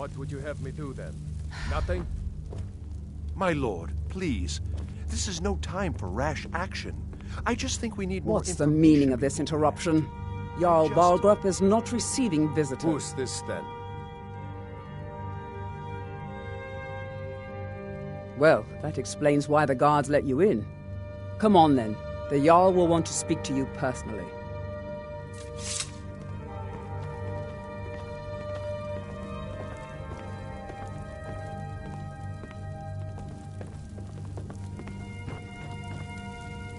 What would you have me do then? Nothing? My lord, please. This is no time for rash action. I just think we need more What's the information. meaning of this interruption? Jarl Balgrup is not receiving visitors. Who's this then? Well, that explains why the guards let you in. Come on then. The Jarl will want to speak to you personally.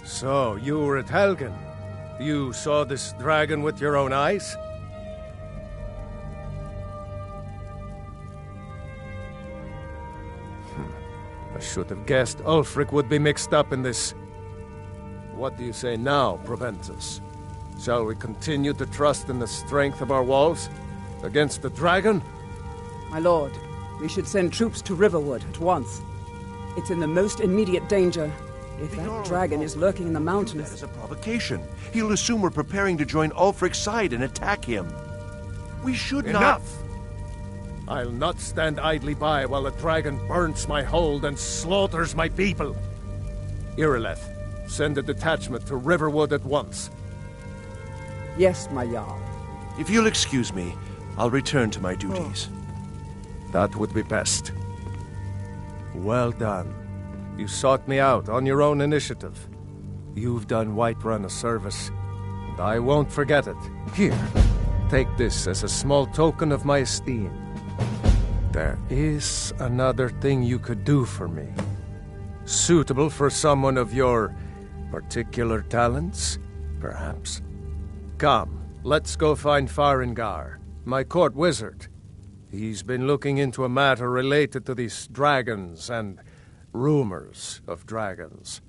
So, you were at Helgen. You saw this dragon with your own eyes? I should have guessed Ulfric would be mixed up in this. What do you say now, Proventus? Shall we continue to trust in the strength of our walls? Against the dragon? My lord, we should send troops to Riverwood at once. It's in the most immediate danger. If that dragon is lurking in the mountains... That is a provocation. He'll assume we're preparing to join Ulfric's side and attack him. We should not... Enough! I'll not stand idly by while the dragon burns my hold and slaughters my people. Irileth, send a detachment to Riverwood at once. Yes, my Jarl. If you'll excuse me, I'll return to my duties. That would be best. Well done. You sought me out on your own initiative. You've done Whiterun a service, and I won't forget it. Here, take this as a small token of my esteem. There is another thing you could do for me. Suitable for someone of your particular talents, perhaps. Come, let's go find Farengar, my court wizard. He's been looking into a matter related to these dragons and rumors of dragons.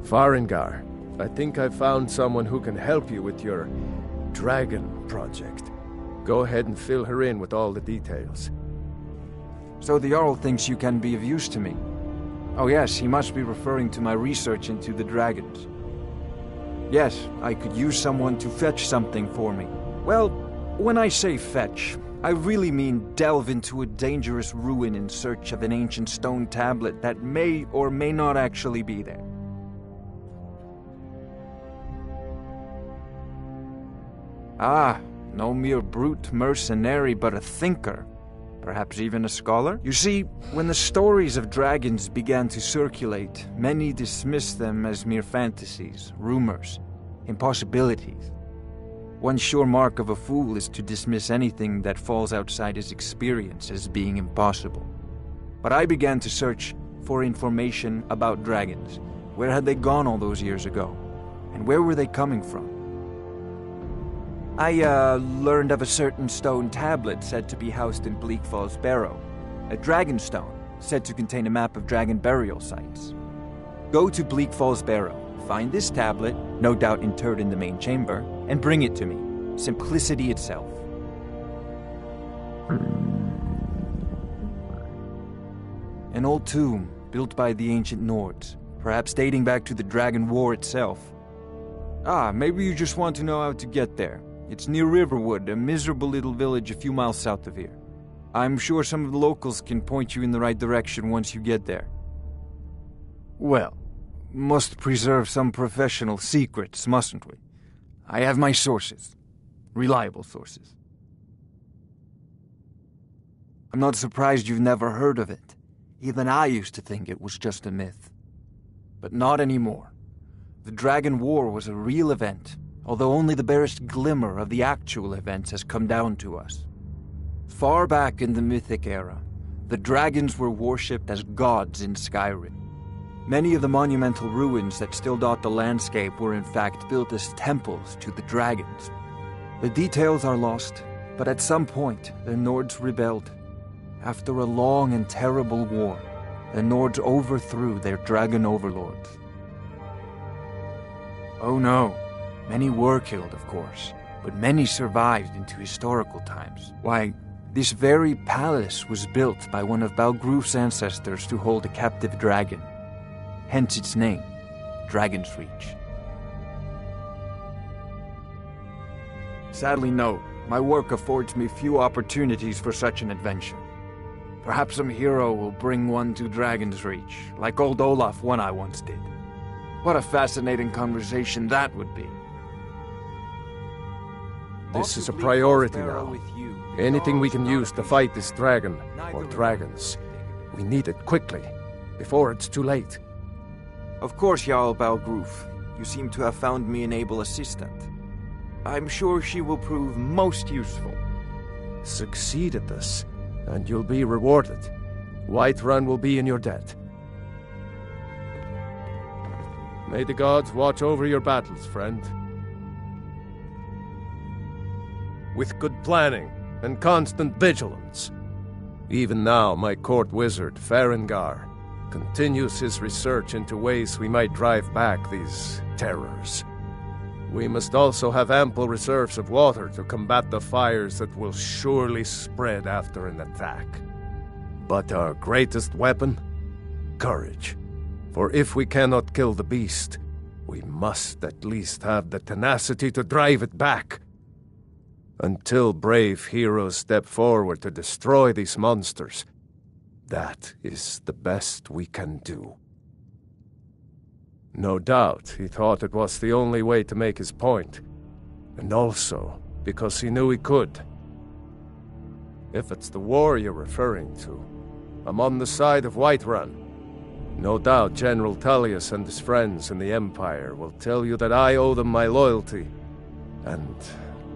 Farengar, I think I've found someone who can help you with your dragon project. Go ahead and fill her in with all the details. So the Jarl thinks you can be of use to me. Oh yes, he must be referring to my research into the dragons. Yes, I could use someone to fetch something for me. Well, when I say fetch, I really mean delve into a dangerous ruin in search of an ancient stone tablet that may or may not actually be there. Ah, no mere brute mercenary, but a thinker. Perhaps even a scholar? You see, when the stories of dragons began to circulate, many dismissed them as mere fantasies, rumors, impossibilities. One sure mark of a fool is to dismiss anything that falls outside his experience as being impossible. But I began to search for information about dragons. Where had they gone all those years ago? And where were they coming from? I learned of a certain stone tablet said to be housed in Bleak Falls Barrow. A dragon stone, said to contain a map of dragon burial sites. Go to Bleak Falls Barrow, find this tablet, no doubt interred in the main chamber, and bring it to me. Simplicity itself. An old tomb, built by the ancient Nords, perhaps dating back to the Dragon War itself. Ah, maybe you just want to know how to get there. It's near Riverwood, a miserable little village a few miles south of here. I'm sure some of the locals can point you in the right direction once you get there. Well, must preserve some professional secrets, mustn't we? I have my sources. Reliable sources. I'm not surprised you've never heard of it. Even I used to think it was just a myth. But not anymore. The Dragon War was a real event, although only the barest glimmer of the actual events has come down to us. Far back in the Mythic era, the dragons were worshipped as gods in Skyrim. Many of the monumental ruins that still dot the landscape were in fact built as temples to the dragons. The details are lost, but at some point the Nords rebelled. After a long and terrible war, the Nords overthrew their dragon overlords. Oh no, many were killed, of course, but many survived into historical times. Why, this very palace was built by one of Balgruf's ancestors to hold a captive dragon. Hence its name, Dragon's Reach. Sadly, no. My work affords me few opportunities for such an adventure. Perhaps some hero will bring one to Dragon's Reach, like old Olaf one I once did. What a fascinating conversation that would be. This is a priority now. Anything we can use to fight this dragon, or dragons, we need it quickly, before it's too late. Of course, Jarl Balgruf. You seem to have found me an able assistant. I'm sure she will prove most useful. Succeed at this, and you'll be rewarded. Whiterun will be in your debt. May the gods watch over your battles, friend. With good planning and constant vigilance. Even now, my court wizard, Farengar, continues his research into ways we might drive back these terrors. We must also have ample reserves of water to combat the fires that will surely spread after an attack. But our greatest weapon? Courage. For if we cannot kill the beast, we must at least have the tenacity to drive it back. Until brave heroes step forward to destroy these monsters, that is the best we can do. No doubt he thought it was the only way to make his point, and also because he knew he could. If it's the war you're referring to, I'm on the side of Whiterun. No doubt General Tullius and his friends in the Empire will tell you that I owe them my loyalty, and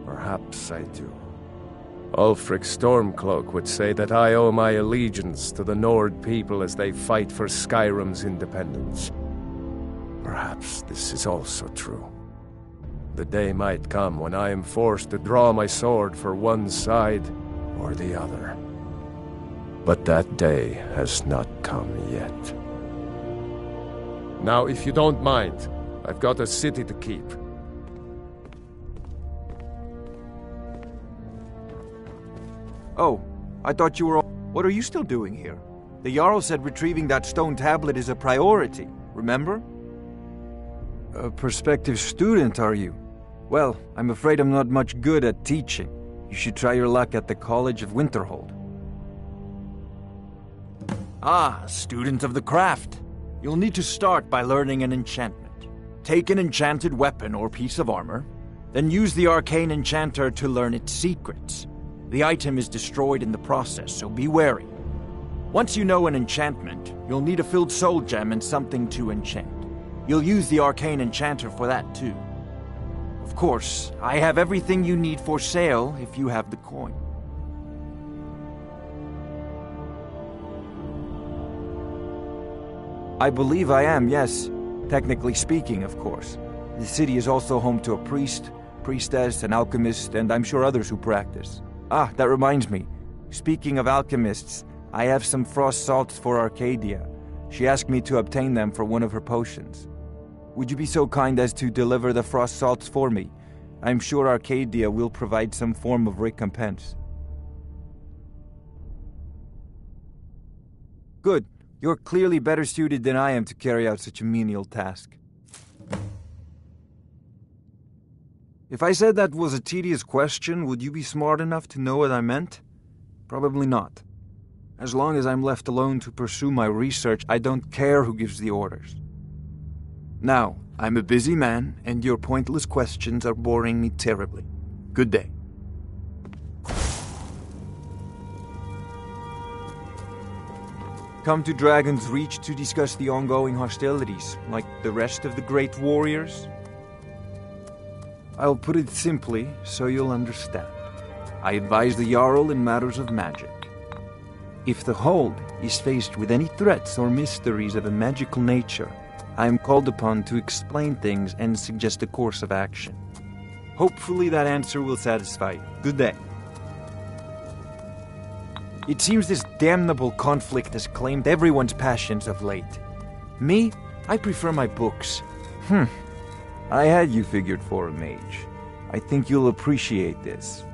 perhaps I do. Ulfric Stormcloak would say that I owe my allegiance to the Nord people as they fight for Skyrim's independence. Perhaps this is also true. The day might come when I am forced to draw my sword for one side or the other. But that day has not come yet. Now, if you don't mind, I've got a city to keep. Oh, I thought you were... What are you still doing here? The Jarl said retrieving that stone tablet is a priority, remember? A prospective student, are you? Well, I'm afraid I'm not much good at teaching. You should try your luck at the College of Winterhold. Ah, student of the craft. You'll need to start by learning an enchantment. Take an enchanted weapon or piece of armor, then use the arcane enchanter to learn its secrets. The item is destroyed in the process, so be wary. Once you know an enchantment, you'll need a filled soul gem and something to enchant. You'll use the arcane enchanter for that too. Of course, I have everything you need for sale if you have the coin. I believe I am, yes. Technically speaking, of course. The city is also home to a priest, priestess, an alchemist, and I'm sure others who practice. Ah, that reminds me. Speaking of alchemists, I have some frost salts for Arcadia. She asked me to obtain them for one of her potions. Would you be so kind as to deliver the frost salts for me? I'm sure Arcadia will provide some form of recompense. Good. You're clearly better suited than I am to carry out such a menial task. If I said that was a tedious question, would you be smart enough to know what I meant? Probably not. As long as I'm left alone to pursue my research, I don't care who gives the orders. Now, I'm a busy man, and your pointless questions are boring me terribly. Good day. Come to Dragon's Reach to discuss the ongoing hostilities, like the rest of the great warriors? I'll put it simply, so you'll understand. I advise the Jarl in matters of magic. If the Hold is faced with any threats or mysteries of a magical nature, I am called upon to explain things and suggest a course of action. Hopefully that answer will satisfy you. Good day. It seems this damnable conflict has claimed everyone's passions of late. Me, I prefer my books. I had you figured for a mage. I think you'll appreciate this.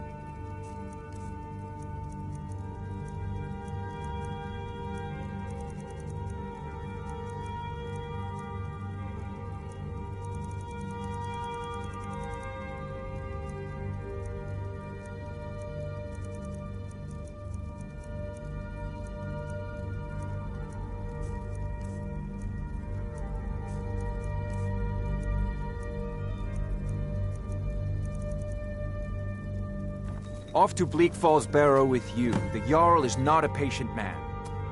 Off to Bleak Falls Barrow with you. The Jarl is not a patient man.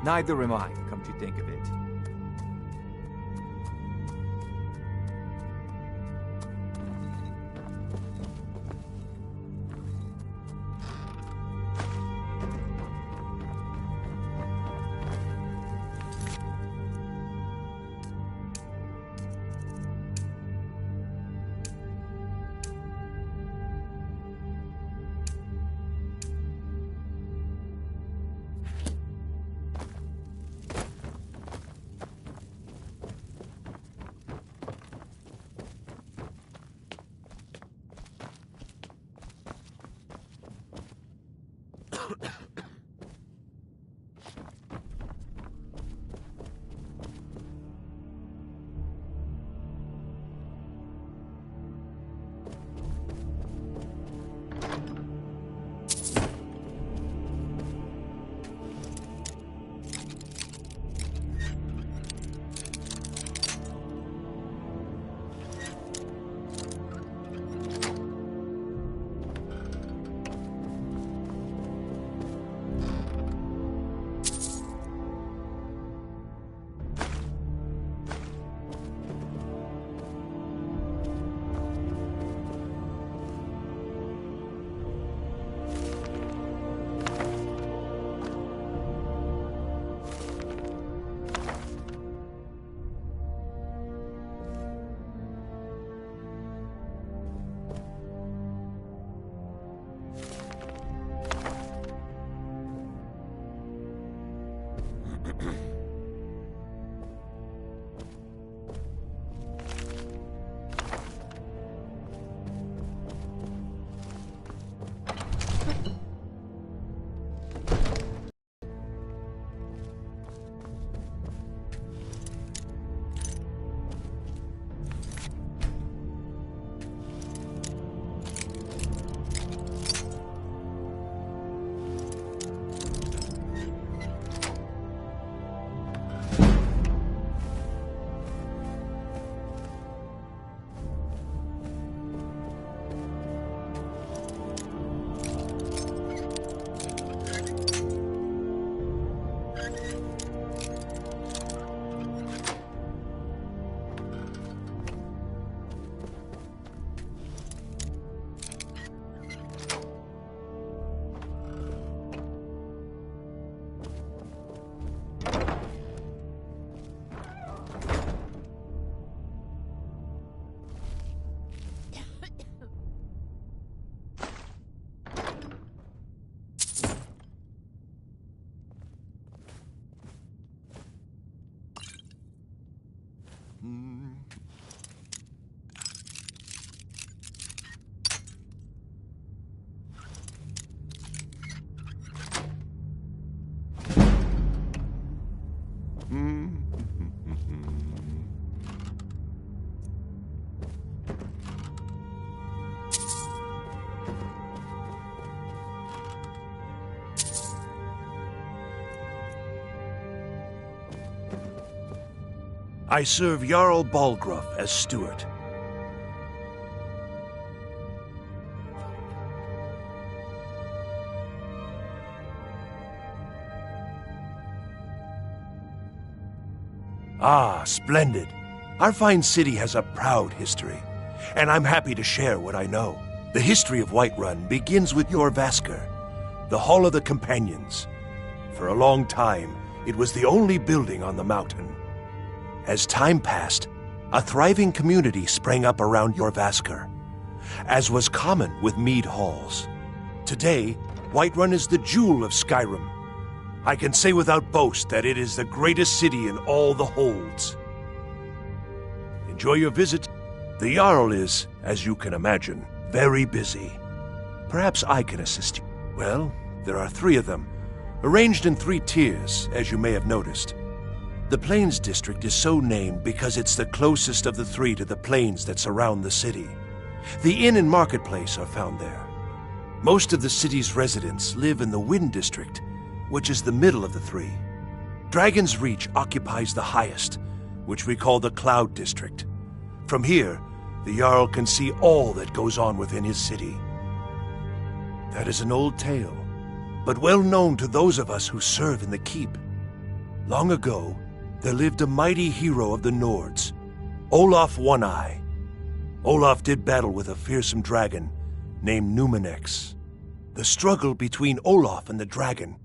Neither am I, come to think of it. I serve Jarl Balgruuf as steward. Ah, splendid. Our fine city has a proud history, and I'm happy to share what I know. The history of Whiterun begins with Jorrvaskr, the Hall of the Companions. For a long time, it was the only building on the mountain. As time passed, a thriving community sprang up around Jorrvaskr, as was common with mead halls. Today, Whiterun is the jewel of Skyrim, I can say without boast that it is the greatest city in all the holds. Enjoy your visit. The Jarl is, as you can imagine, very busy. Perhaps I can assist you. Well, there are 3 of them, arranged in 3 tiers, as you may have noticed. The Plains District is so named because it's the closest of the 3 to the plains that surround the city. The inn and marketplace are found there. Most of the city's residents live in the Wind District, which is the middle of the 3. Dragon's Reach occupies the highest, which we call the Cloud District. From here, the Jarl can see all that goes on within his city. That is an old tale, but well known to those of us who serve in the keep. Long ago, there lived a mighty hero of the Nords, Olaf One-Eye. Olaf did battle with a fearsome dragon named Numenex. The struggle between Olaf and the dragon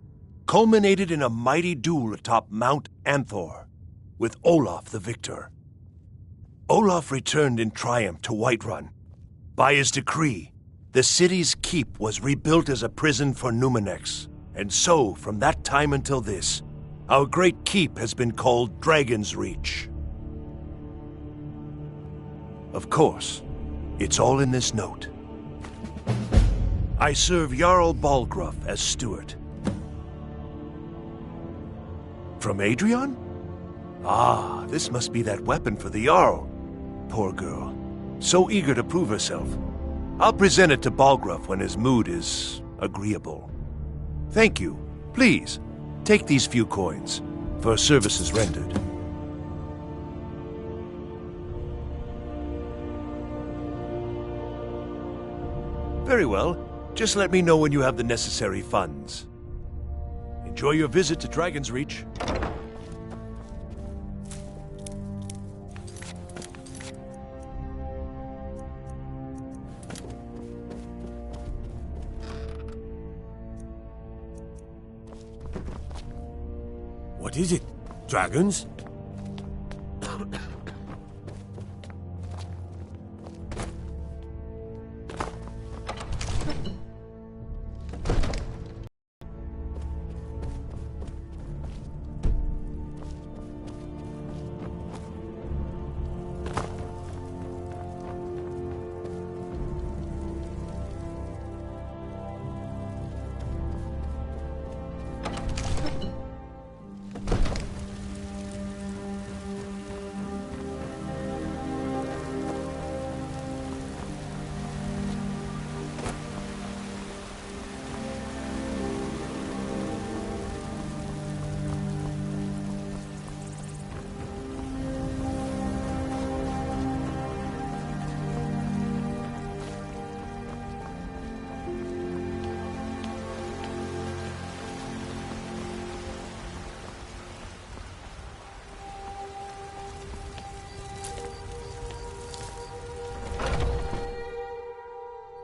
culminated in a mighty duel atop Mount Anthor, with Olaf the victor. Olaf returned in triumph to Whiterun. By his decree, the city's keep was rebuilt as a prison for Numenex, and so, from that time until this, our great keep has been called Dragon's Reach. Of course, it's all in this note. I serve Jarl Balgruuf as steward. From Adrian? Ah, this must be that weapon for the Jarl. Poor girl. So eager to prove herself. I'll present it to Balgruuf when his mood is agreeable. Thank you. Please, take these few coins for services rendered. Very well. Just let me know when you have the necessary funds. Enjoy your visit to Dragon's Reach. What is it? Dragons?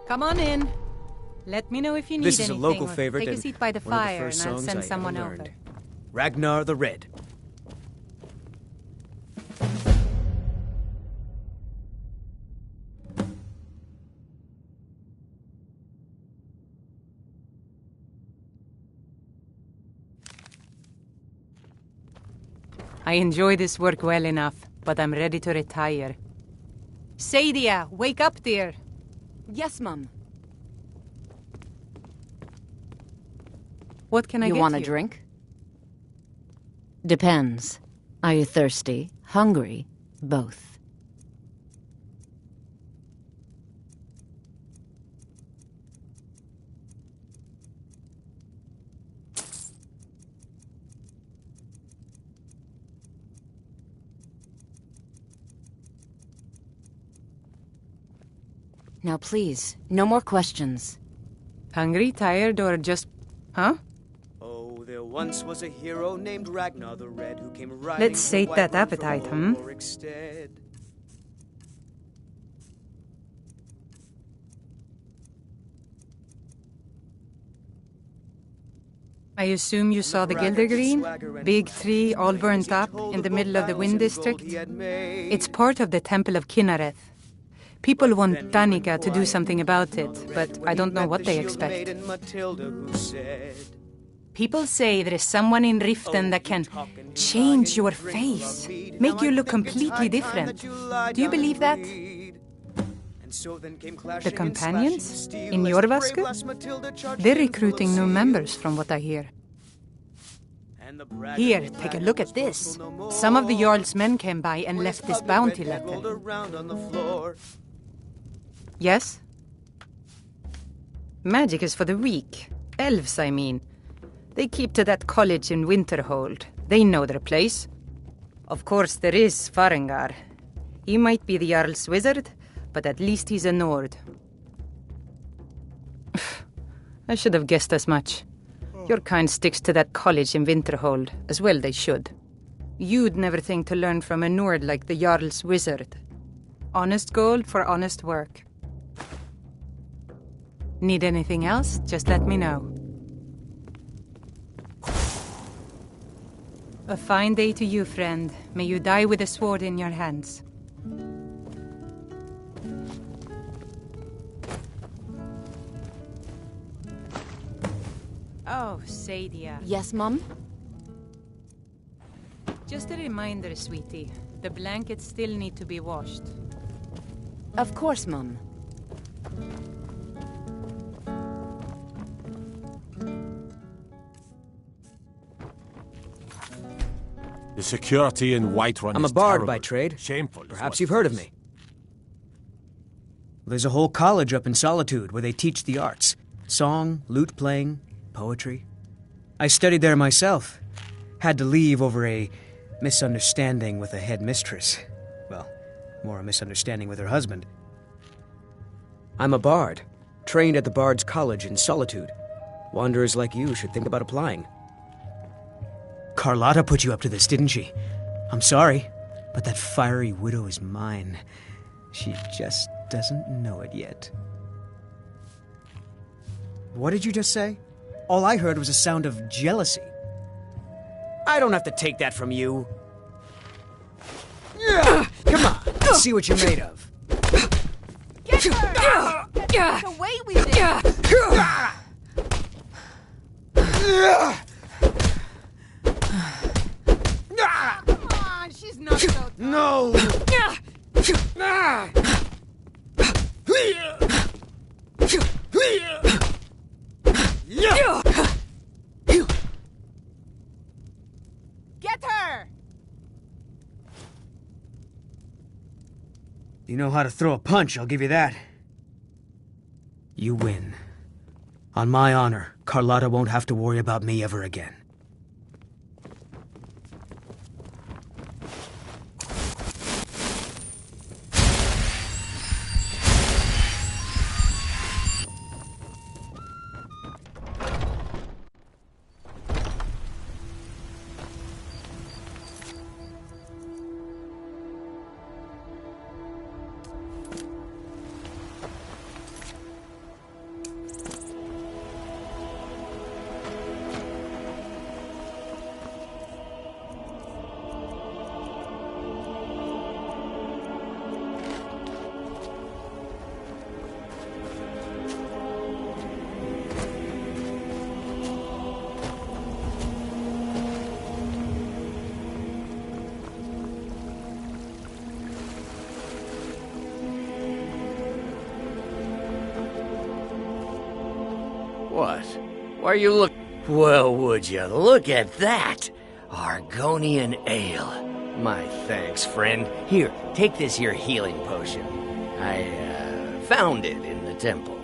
Come on in. Let me know if you need This is a anything, local or favorite take a and seat by the one of the fire, first and I'll songs send I ever someone over. learned. Ragnar the Red. I enjoy this work well enough, but I'm ready to retire. Sadia, wake up, dear. Yes, Mum. What can I get You want a you? drink? Depends. Are you thirsty? Hungry? Both. Now please, no more questions. Hungry, tired, or just... Huh? Oh, there once was a hero named Ragnar the Red who came riding Let's to sate that Whiterun from appetite, hmm? Rorikstead. I assume you saw the Gildergreen? Big tree, all burnt up, in the middle of the Wind District? It's part of the Temple of Kinnareth. People want Danica to do something about it, but I don't know what they expect. People say there is someone in Riften that can change your face, make you look completely different. Do you believe that? The companions in Jorvasker? They're recruiting new members from what I hear. Here, take a look at this. Some of the Jarl's men came by and left this bounty letter. Yes? Magic is for the weak. Elves, I mean. They keep to that college in Winterhold. They know their place. Of course, there is Farengar. He might be the Jarl's wizard, but at least he's a Nord. I should have guessed as much. Your kind sticks to that college in Winterhold, as well they should. You'd never think to learn from a Nord like the Jarl's wizard. Honest gold for honest work. Need anything else? Just let me know. A fine day to you, friend. May you die with a sword in your hands. Oh, Sadia. Yes, Mum? Just a reminder, sweetie. The blankets still need to be washed. Of course, Mum. The security in Whiterun I'm is a bard terrible. by trade. Shameful. is Perhaps what you've it heard of is. me. There's a whole college up in Solitude where they teach the arts. Song, lute playing, poetry. I studied there myself. Had to leave over a misunderstanding with a headmistress. Well, more a misunderstanding with her husband. I'm a bard, trained at the Bard's College in Solitude. Wanderers like you should think about applying. Carlotta put you up to this, didn't she? I'm sorry, but that fiery widow is mine. She just doesn't know it yet. What did you just say? All I heard was a sound of jealousy. I don't have to take that from you. Come on, let's see what you're made of. Get her! Get away with it! Come on, she's not so tough. No! Get her! You know how to throw a punch, I'll give you that. You win. On my honor, Carlotta won't have to worry about me ever again. What? Why are you look? Well, would you look at that? Argonian ale. My thanks, friend. Here, take this here healing potion. I, found it in the temple.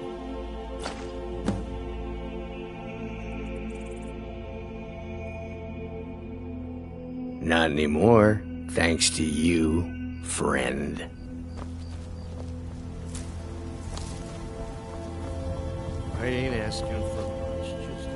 Not anymore, thanks to you, friend. I ain't asking for much, just a few.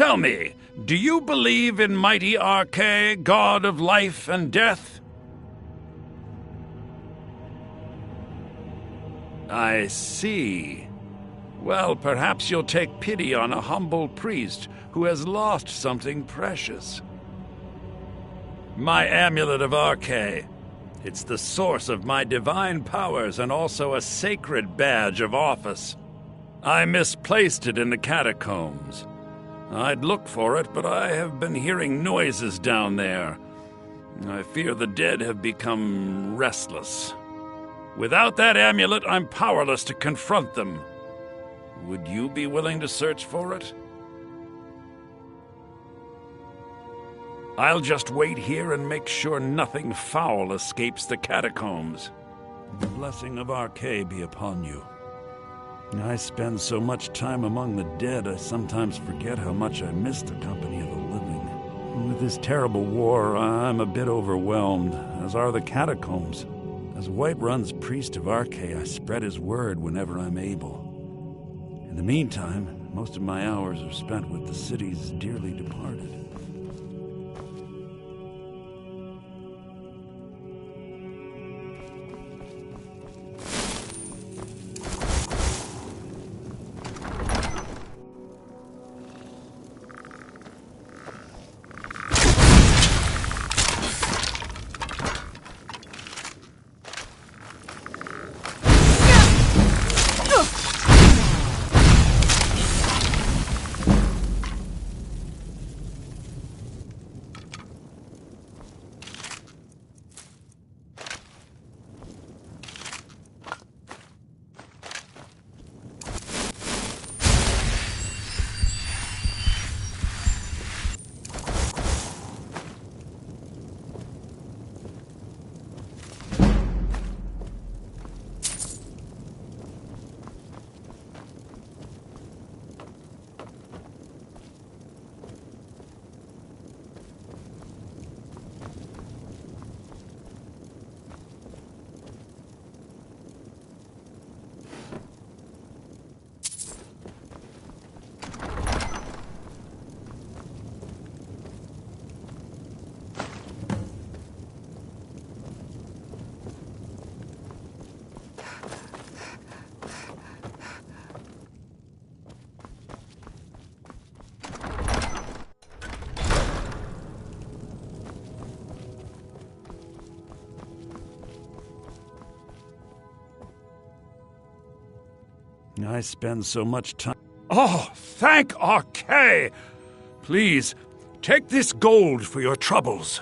Tell me, do you believe in mighty Arche, god of life and death? I see. Well, perhaps you'll take pity on a humble priest who has lost something precious. My amulet of Arche. It's the source of my divine powers and also a sacred badge of office. I misplaced it in the catacombs. I'd look for it, but I have been hearing noises down there. I fear the dead have become restless. Without that amulet, I'm powerless to confront them. Would you be willing to search for it? I'll just wait here and make sure nothing foul escapes the catacombs. The blessing of Arche be upon you. I spend so much time among the dead, I sometimes forget how much I miss the company of the living. With this terrible war, I'm a bit overwhelmed, as are the catacombs. As Whiterun's priest of Arche, I spread his word whenever I'm able. In the meantime, most of my hours are spent with the city's dearly departed. I spend so much time... Oh, thank Arche! Please, take this gold for your troubles.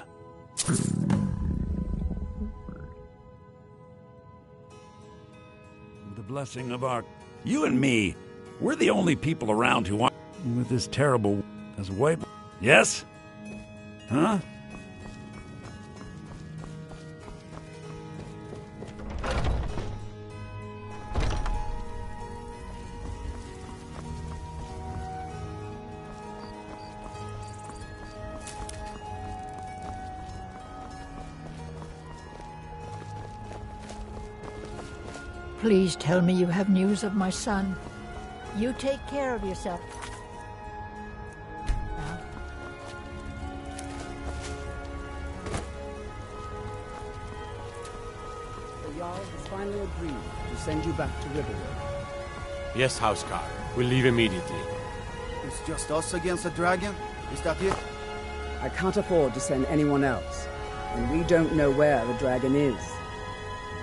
The blessing of our... You and me, we're the only people around who want... With this terrible... As white... Yes? Huh? Please tell me you have news of my son. You take care of yourself. The Jarl has finally agreed to send you back to Riverwood. Yes, Housecar. We'll leave immediately. It's just us against the dragon? Is that it? I can't afford to send anyone else, and we don't know where the dragon is.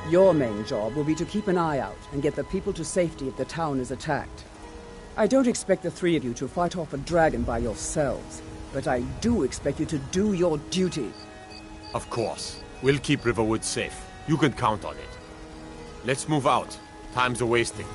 Your main job will be to keep an eye out and get the people to safety if the town is attacked. I don't expect the three of you to fight off a dragon by yourselves, but I do expect you to do your duty. Of course. We'll keep Riverwood safe. You can count on it. Let's move out. Time's a-wasting.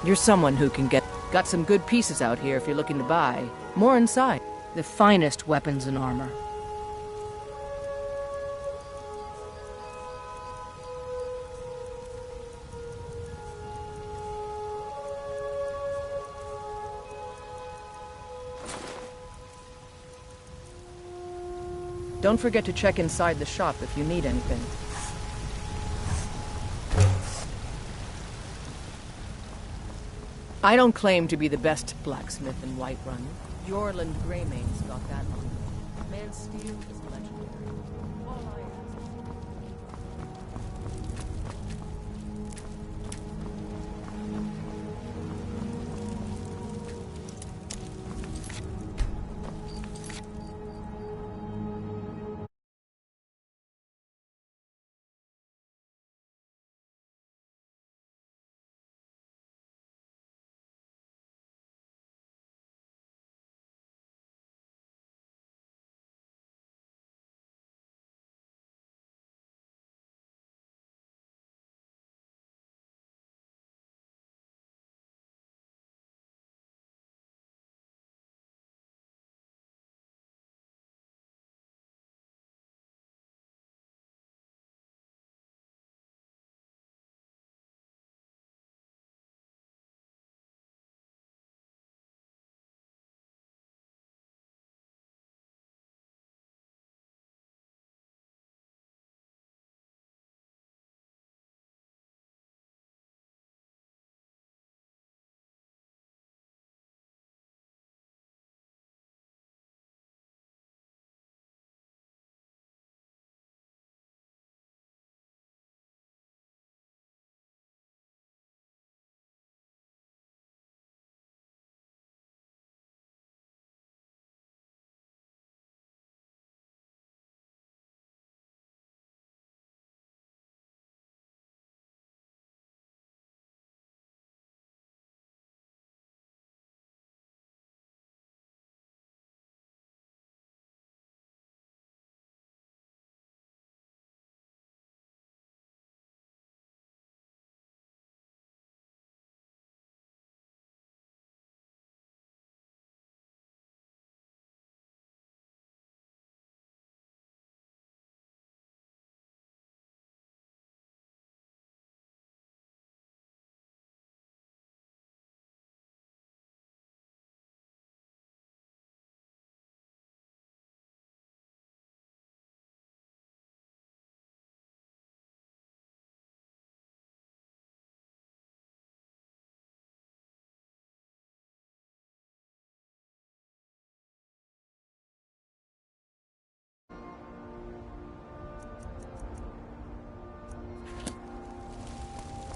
You're someone who can get... Got some good pieces out here if you're looking to buy. More inside. The finest weapons and armor. Don't forget to check inside the shop if you need anything. I don't claim to be the best blacksmith in Whiterun. Yorland Greymane's got that on. Man's steel is legendary. All iron.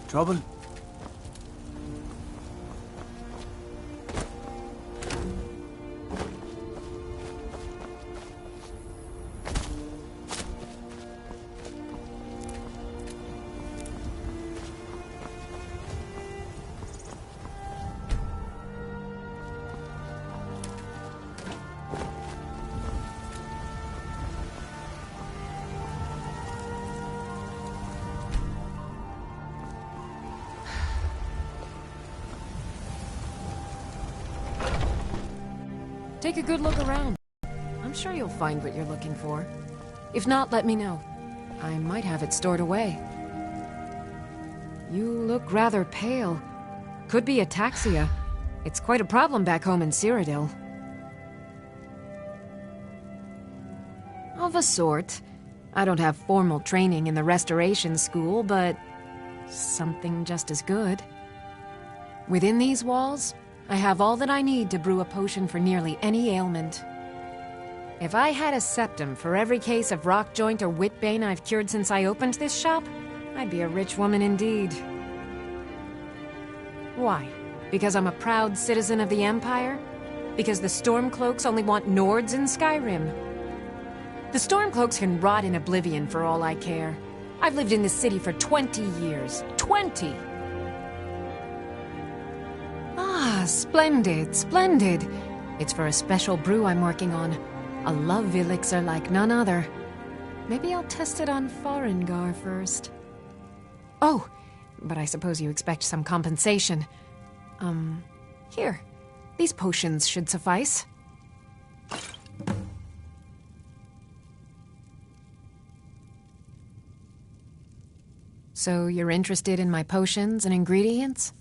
Trouble? Take a good look around. I'm sure you'll find what you're looking for. If not, let me know. I might have it stored away. You look rather pale. Could be ataxia. It's quite a problem back home in Cyrodiil. Of a sort. I don't have formal training in the restoration school, but something just as good. Within these walls, I have all that I need to brew a potion for nearly any ailment. If I had a septum for every case of rock joint or whitbane I've cured since I opened this shop, I'd be a rich woman indeed. Why? Because I'm a proud citizen of the Empire? Because the Stormcloaks only want Nords in Skyrim? The Stormcloaks can rot in oblivion for all I care. I've lived in this city for 20 years. 20! Ah, splendid, splendid. It's for a special brew I'm working on. A love elixir like none other. Maybe I'll test it on Farengar first. Oh, but I suppose you expect some compensation. Here. These potions should suffice. So you're interested in my potions and ingredients?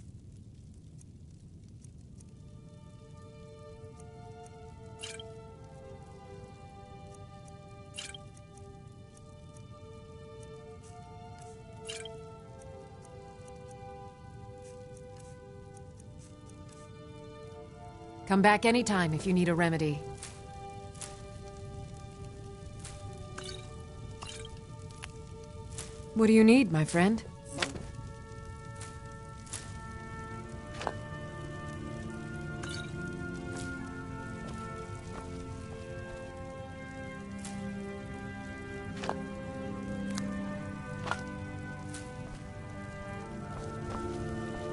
Come back anytime if you need a remedy. What do you need, my friend?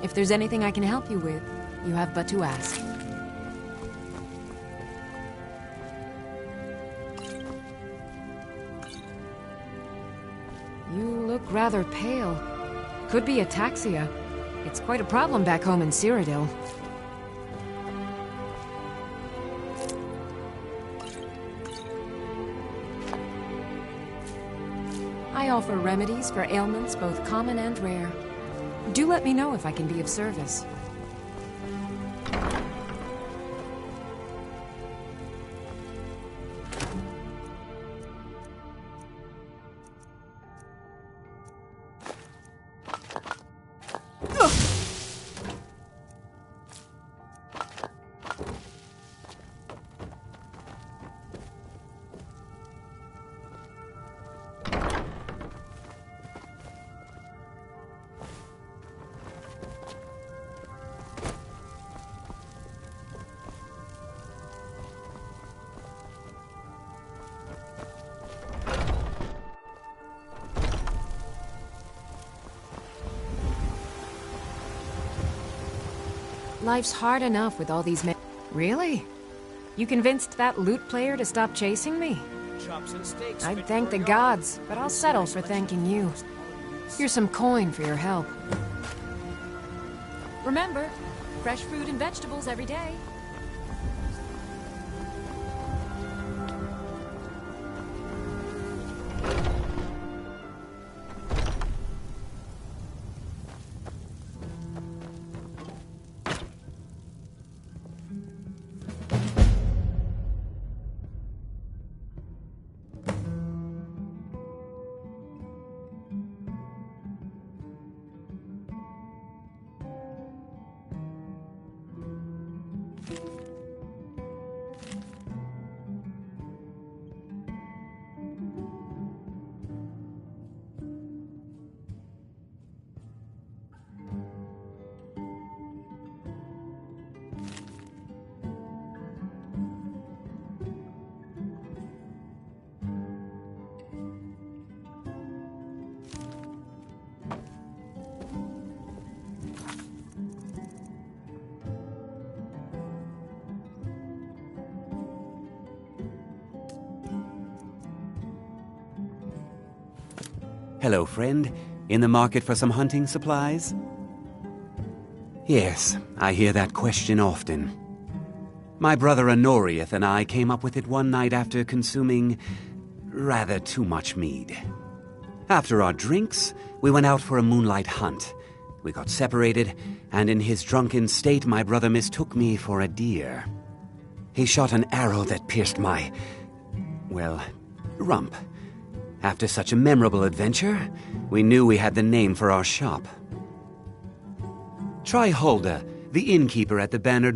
If there's anything I can help you with, you have but to ask. You look rather pale. Could be ataxia. It's quite a problem back home in Cyrodiil. I offer remedies for ailments both common and rare. Do let me know if I can be of service. Life's hard enough with all these men. Really? You convinced that lute player to stop chasing me? I'd thank the gods, but I'll settle for thanking you. Here's some coin for your help. Remember, fresh fruit and vegetables every day. Hello, friend. In the market for some hunting supplies? Yes, I hear that question often. My brother Honorius and I came up with it one night after consuming rather too much mead. After our drinks, we went out for a moonlight hunt. We got separated, and in his drunken state, my brother mistook me for a deer. He shot an arrow that pierced my, well, rump. After such a memorable adventure, we knew we had the name for our shop. Try Hulda, the innkeeper at the Banner.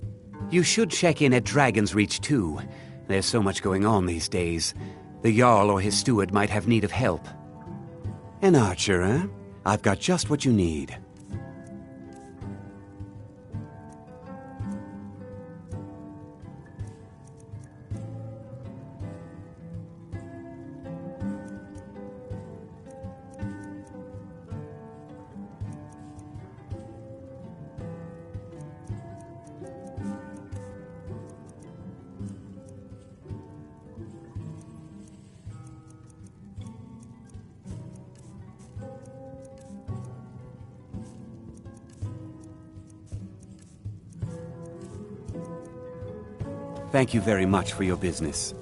You should check in at Dragon's Reach too. There's so much going on these days. The Jarl or his steward might have need of help. An archer, eh? I've got just what you need. Thank you very much for your business.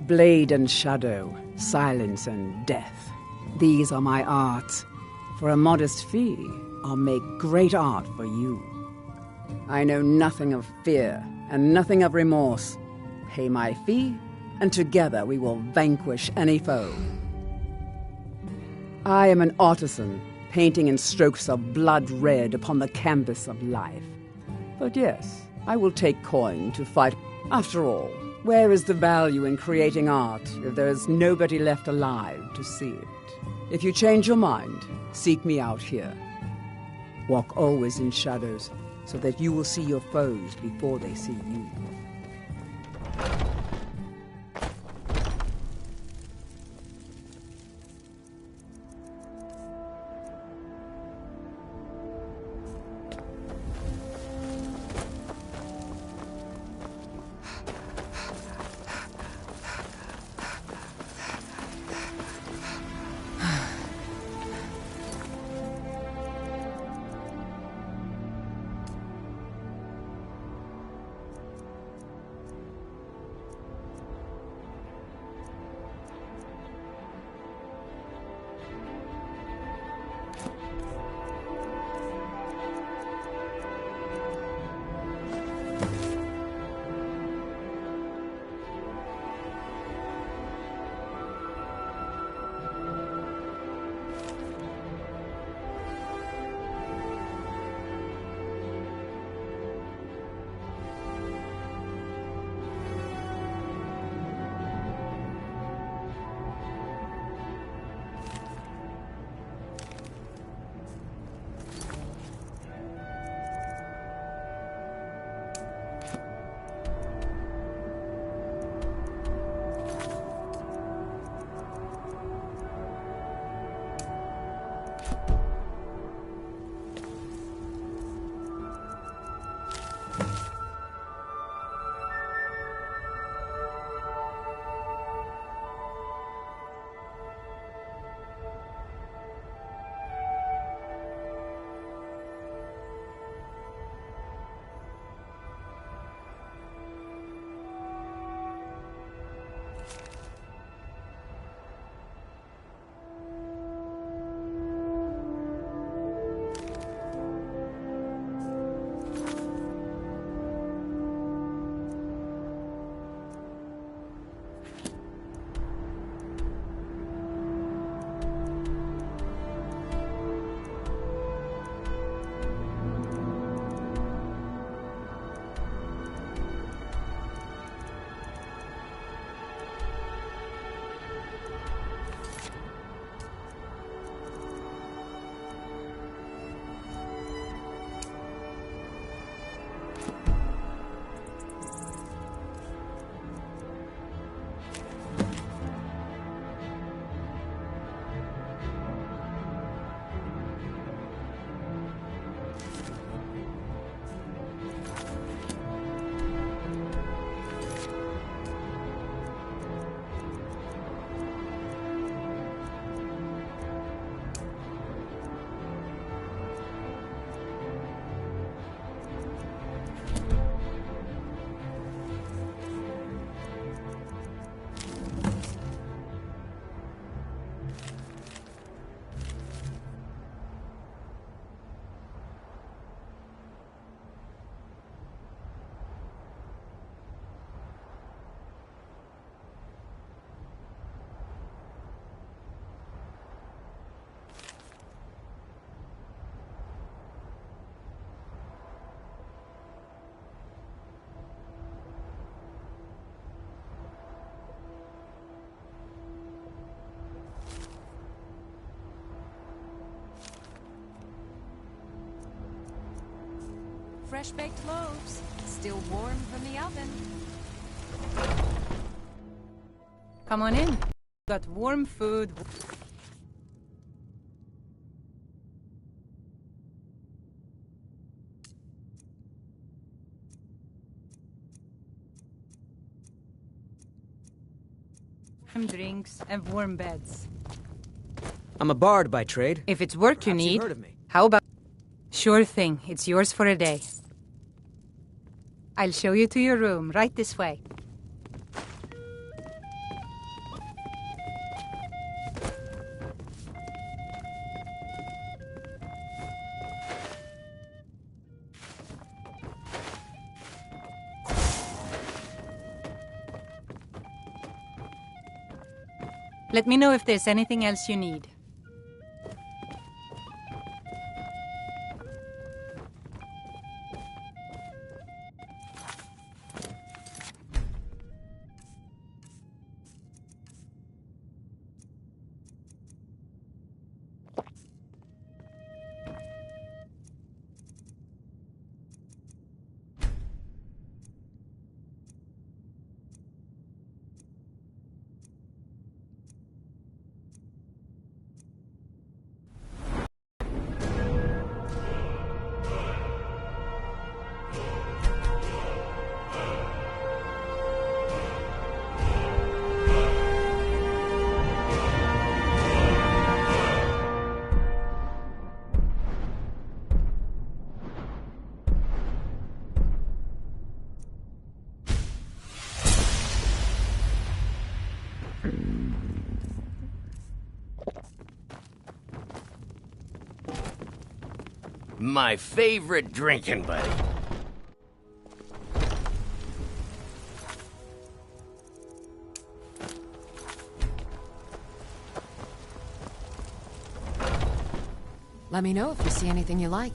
Blade and shadow, silence and death. These are my arts. For a modest fee, I'll make great art for you. I know nothing of fear and nothing of remorse. Pay my fee, and together we will vanquish any foe. I am an artisan, painting in strokes of blood red upon the canvas of life. But yes, I will take coin to fight. After all, where is the value in creating art if there is nobody left alive to see it? If you change your mind, seek me out here. Walk always in shadows, so that you will see your foes before they see you. Fresh baked loaves, still warm from the oven. Come on in. Got warm food. Warm drinks and warm beds. I'm a bard by trade. If it's work Perhaps you you've need, heard of me. how about... Sure thing. It's yours for a day. I'll show you to your room, right this way. Let me know if there's anything else you need. My favorite drinking buddy. Let me know if you see anything you like.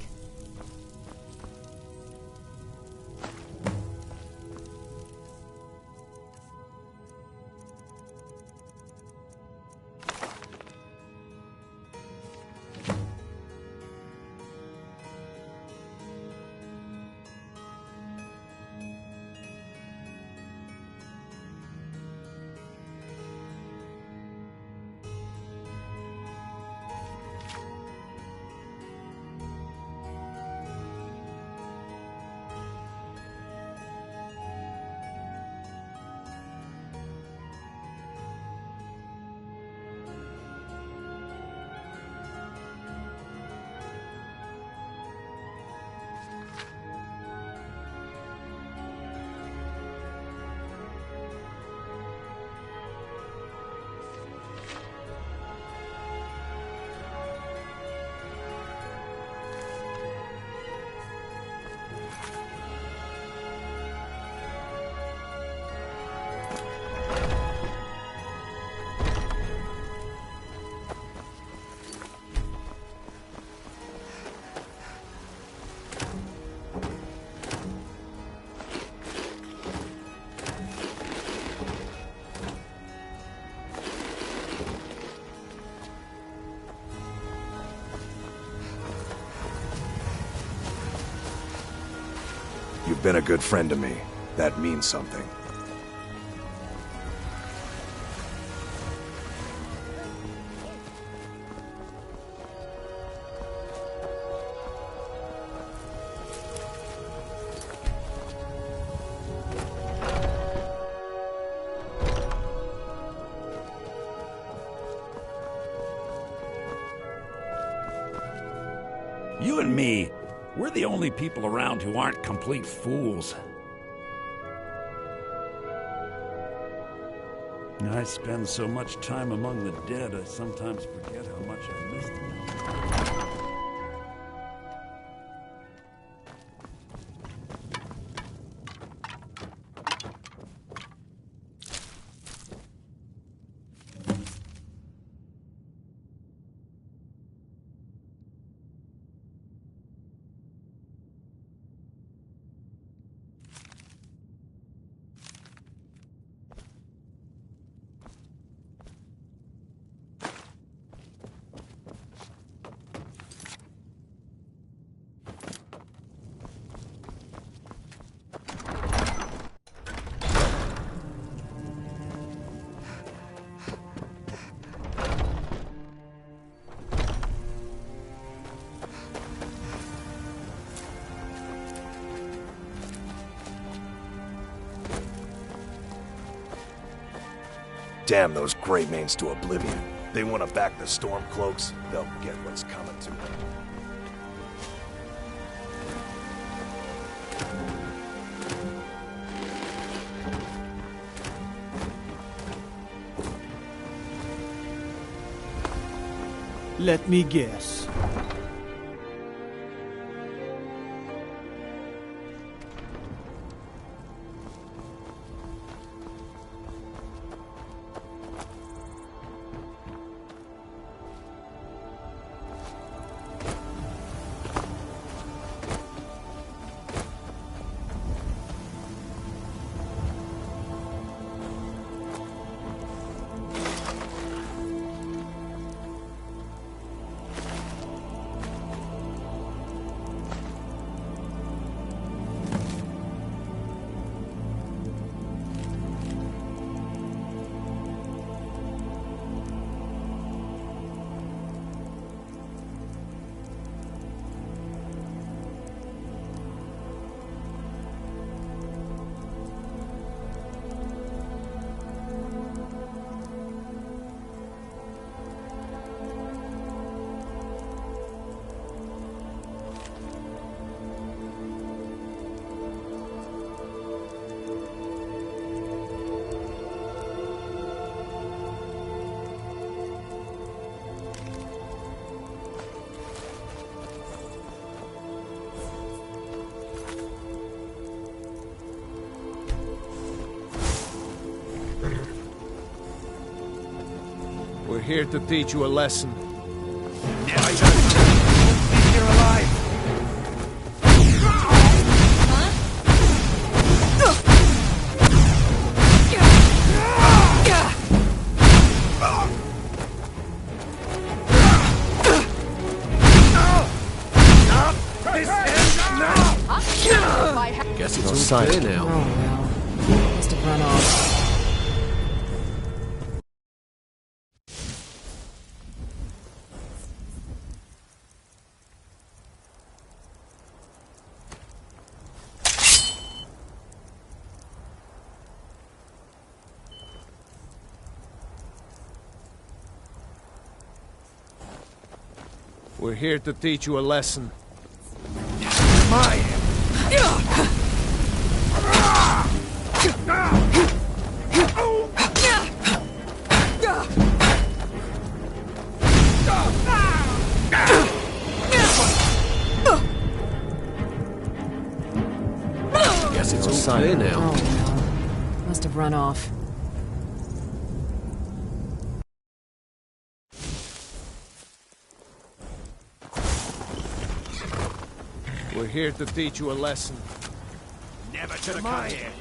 You've been a good friend to me. That means something. You and me, we're the only people around who aren't complete fools. I spend so much time among the dead, I sometimes forget how much I miss them. damn those Greymanes to oblivion. They want to back the Stormcloaks, they'll get what's coming to them. Let me guess. We're here to teach you a lesson. You're alive! Guess it's all clear now. Oh well. Must have run off. We're here to teach you a lesson. Guess it's all clear now. Oh well. Must have run off. We're here to teach you a lesson. Never should have come here.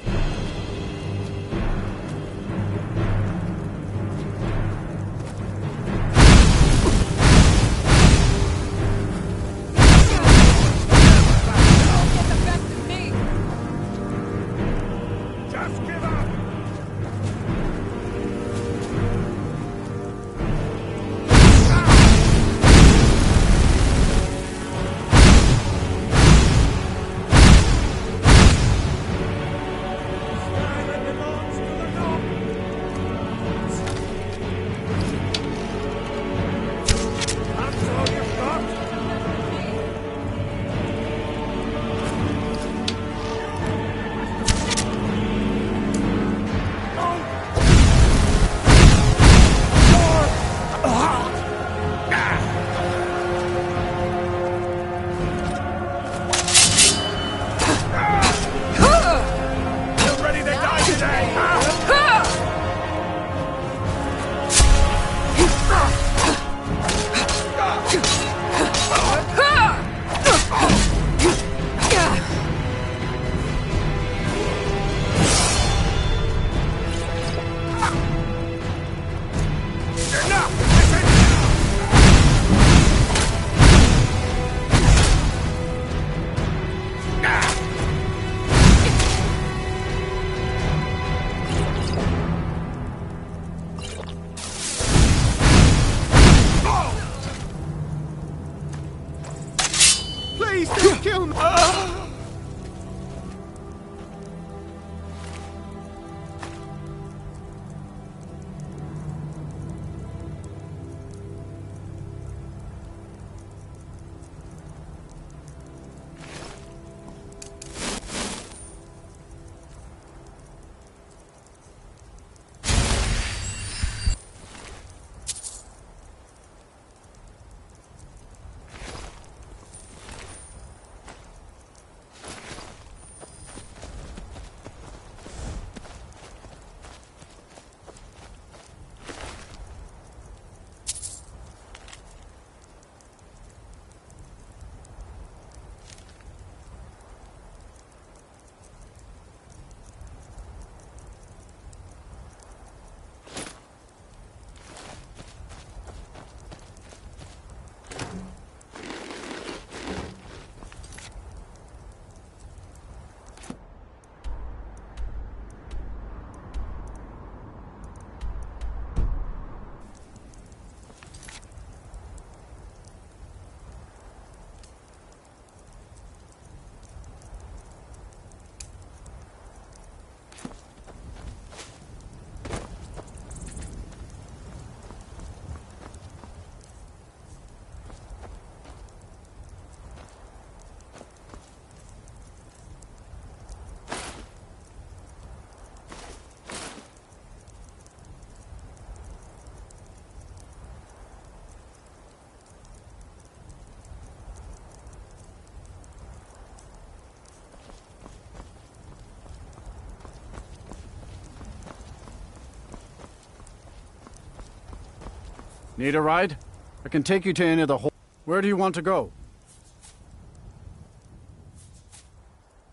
Need a ride? I can take you to any of the whole... Where do you want to go?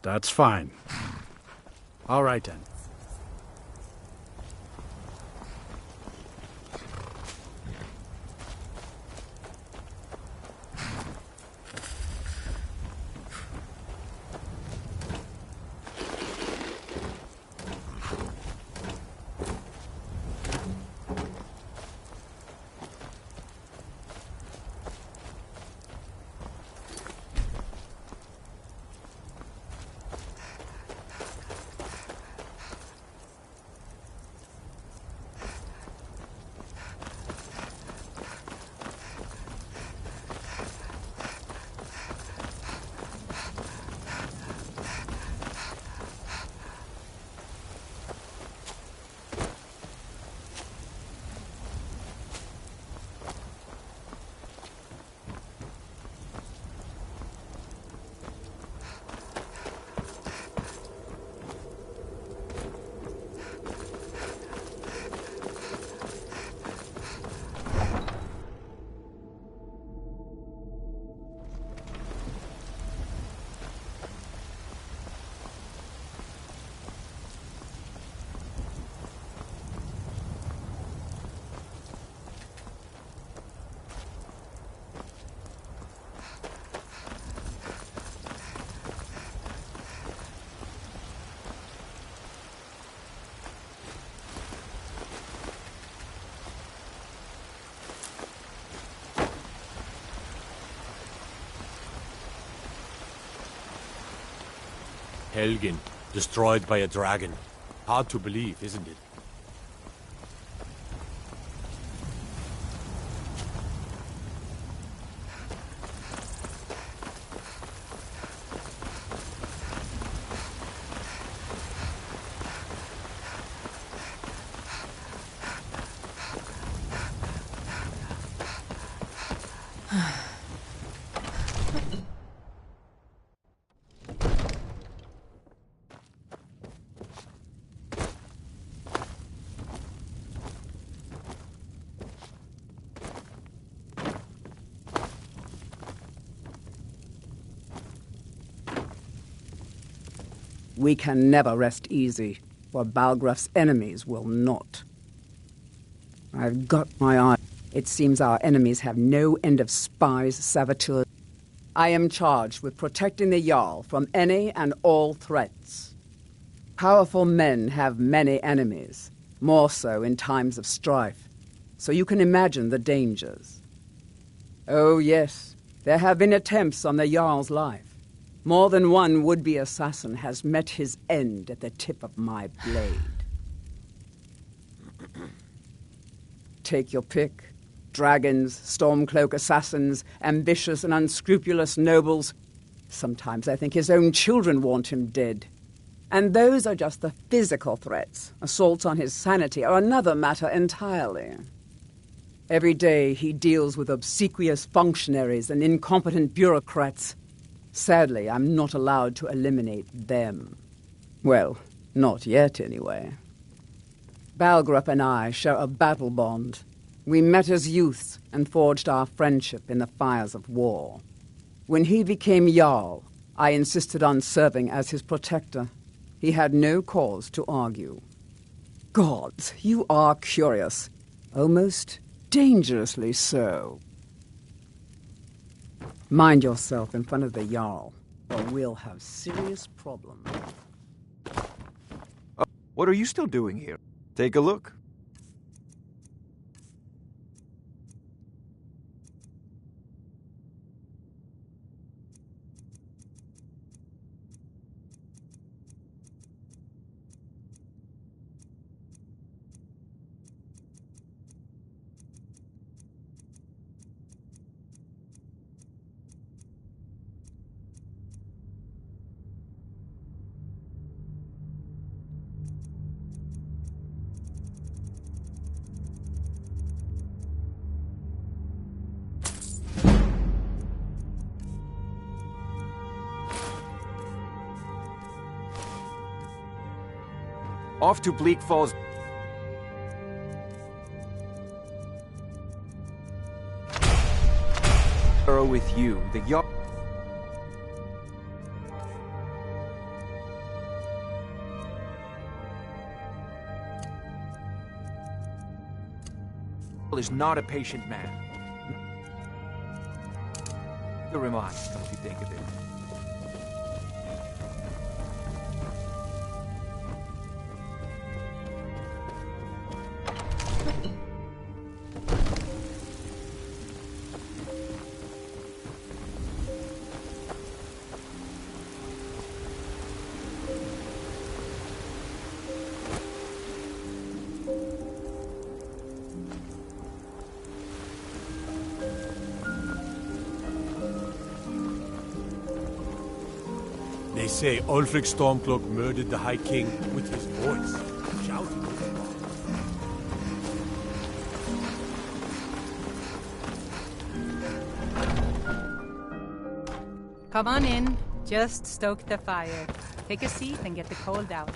That's fine. All right, then. Helgen, destroyed by a dragon. Hard to believe, isn't it? We can never rest easy, for Balgraf's enemies will not. I've got my eye. It seems our enemies have no end of spies, saboteurs. I am charged with protecting the Jarl from any and all threats. Powerful men have many enemies, more so in times of strife, so you can imagine the dangers. Oh yes, there have been attempts on the Jarl's life. More than one would-be assassin has met his end at the tip of my blade. Take your pick. Dragons, Stormcloak assassins, ambitious and unscrupulous nobles. Sometimes I think his own children want him dead. And those are just the physical threats. Assaults on his sanity are another matter entirely. Every day he deals with obsequious functionaries and incompetent bureaucrats. Sadly, I'm not allowed to eliminate them. Well, not yet, anyway. Balgraf and I share a battle bond. We met as youths and forged our friendship in the fires of war. When he became Jarl, I insisted on serving as his protector. He had no cause to argue. Gods, you are curious. Almost dangerously so. Mind yourself in front of the Jarl, or we'll have serious problems. What are you still doing here? Take a look. Off to Bleak Falls. with you. The Jarl is not a patient man. Neither am I, come to think of it. They say Ulfric Stormcloak murdered the High King with his voice, shouting. Come on in. Just stoke the fire. Take a seat and get the cold out.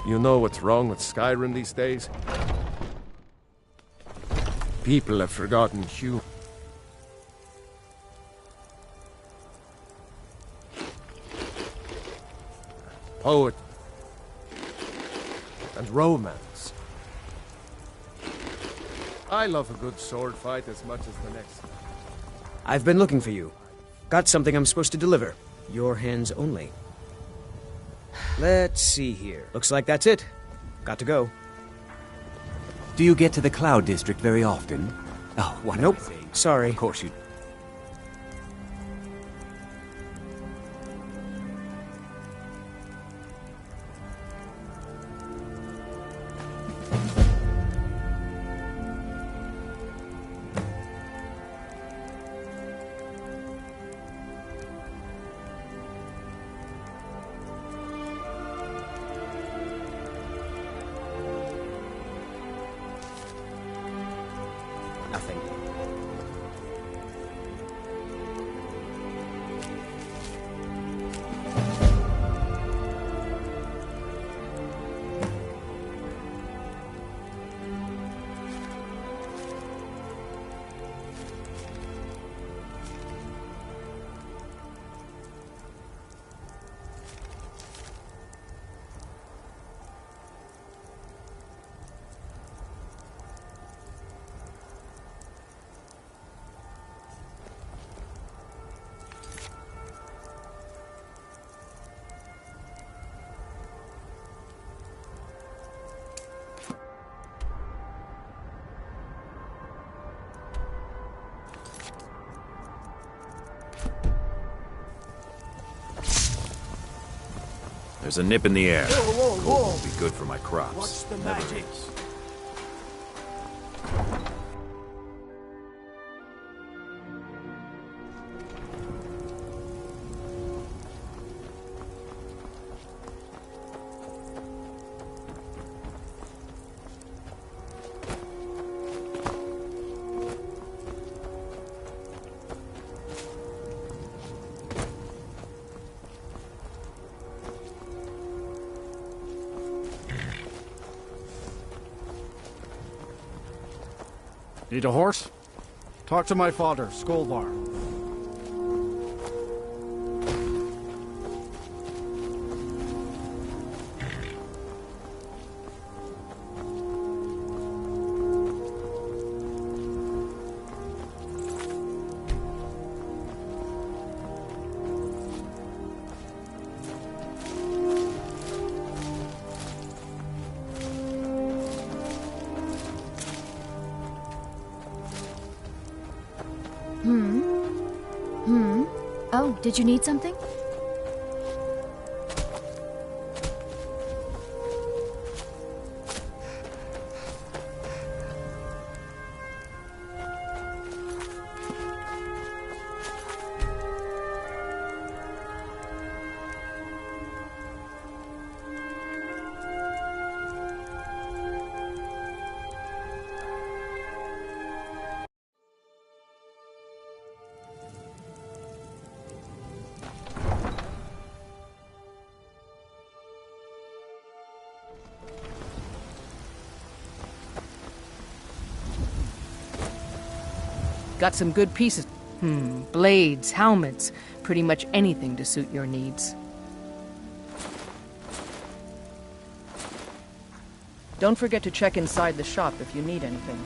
You know what's wrong with Skyrim these days? People have forgotten Hugh. Poet and romance. I love a good sword fight as much as the next. I've been looking for you. Got something I'm supposed to deliver. Your hands only. Let's see here. Looks like that's it. Got to go. Do you get to the Cloud District very often? Oh, what? Nope. Sorry. Of course you... Nothing. There's a nip in the air. Whoa, Cold whoa. will be good for my crops. What's the Never magic? is. Need a horse? Talk to my father, Skolvar. Oh, did you need something? Got some good pieces. Blades, helmets, pretty much anything to suit your needs. Don't forget to check inside the shop if you need anything.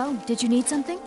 Oh, did you need something?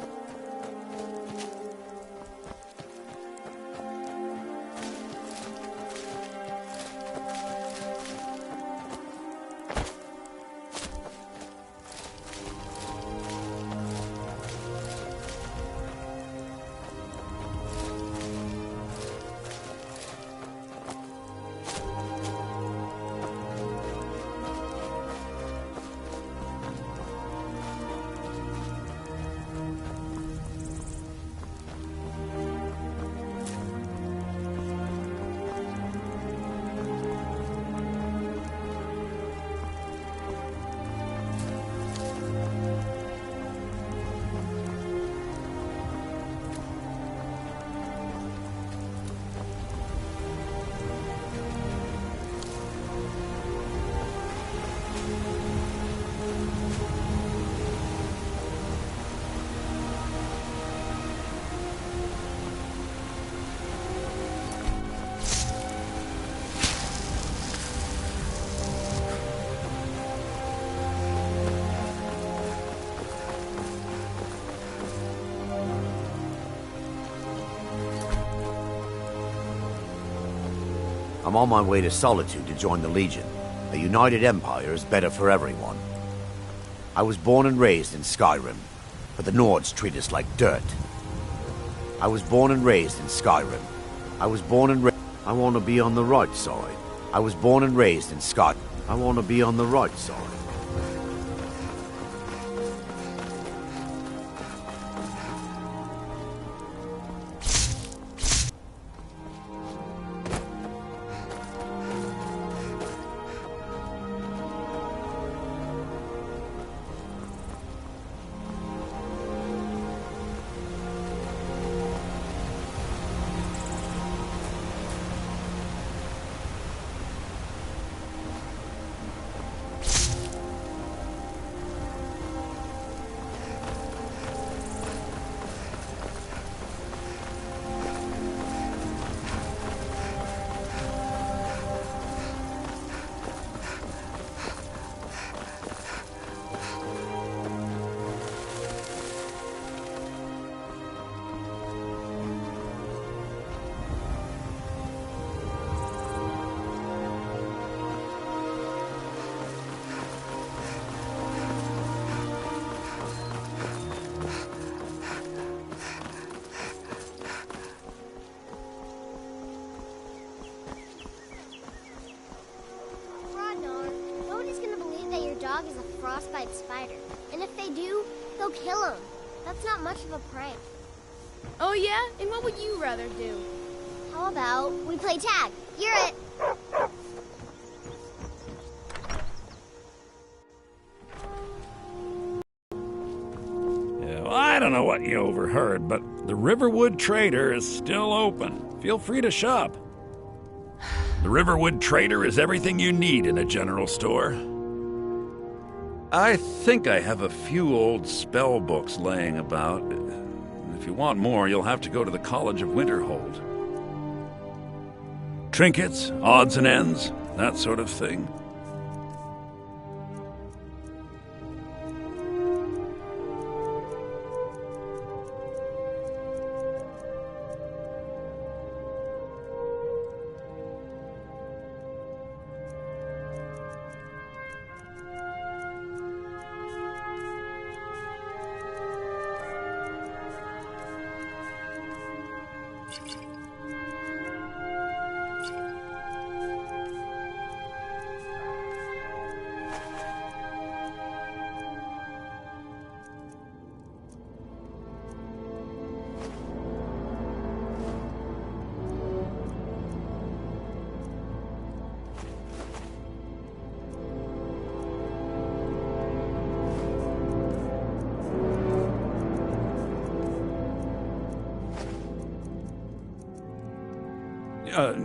I'm on my way to Solitude to join the Legion. A united empire is better for everyone. I was born and raised in Skyrim, but the Nords treat us like dirt. I was born and raised in Skyrim. I was born and raised... I want to be on the right side. I was born and raised in Skyrim. I want to be on the right side. dog is a frostbite spider. And if they do, they'll kill him. That's not much of a prank. Oh yeah? And what would you rather do? How about we play tag? You're it. don't know what you overheard, but the Riverwood Trader is still open. Feel free to shop. The Riverwood Trader is everything you need in a general store. I think I have a few old spell books laying about. If you want more, you'll have to go to the College of Winterhold. Trinkets, odds and ends, that sort of thing.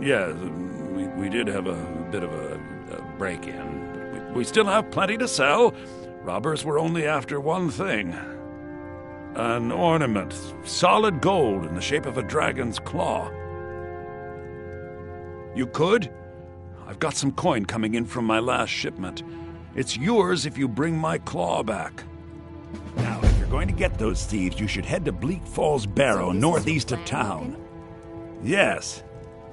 Yeah, we did have a bit of a break-in, but we still have plenty to sell. Robbers were only after one thing. An ornament, solid gold in the shape of a dragon's claw. You could? I've got some coin coming in from my last shipment. It's yours if you bring my claw back. Now, if you're going to get those thieves, you should head to Bleak Falls Barrow, northeast of town. Yes.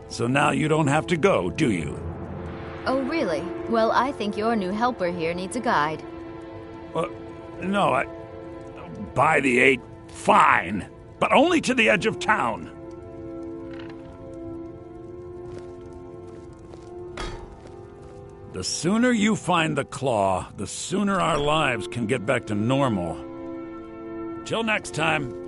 So now you don't have to go, do you? Oh, really? Well, I think your new helper here needs a guide. No, by the 8, fine. But only to the edge of town. The sooner you find the claw, the sooner our lives can get back to normal. Till next time.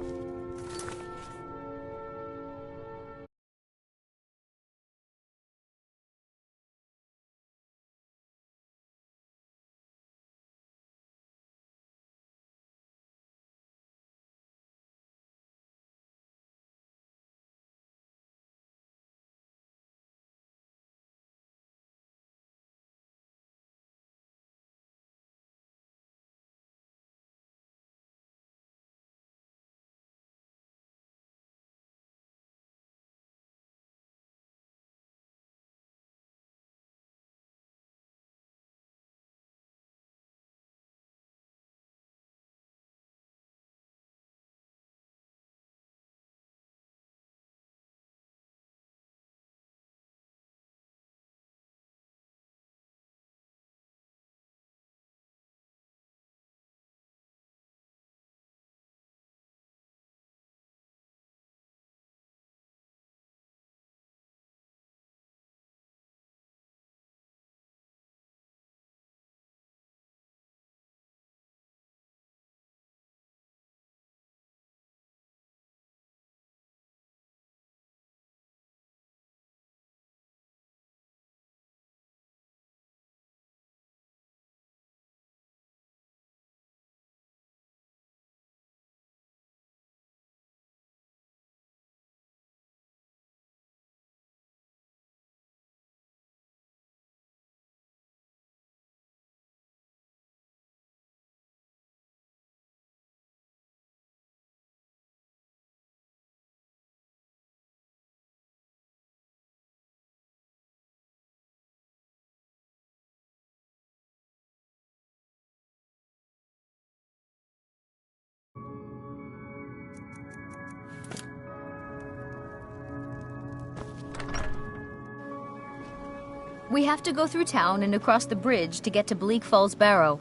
We have to go through town and across the bridge to get to Bleak Falls Barrow.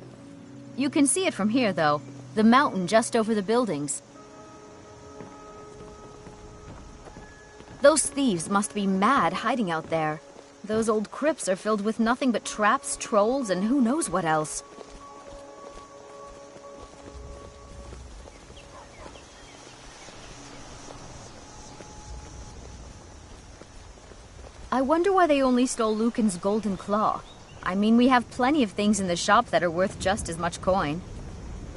You can see it from here, though. The mountain just over the buildings. Those thieves must be mad hiding out there. Those old crypts are filled with nothing but traps, trolls, and who knows what else. I wonder why they only stole Lucan's golden claw. I mean, we have plenty of things in the shop that are worth just as much coin.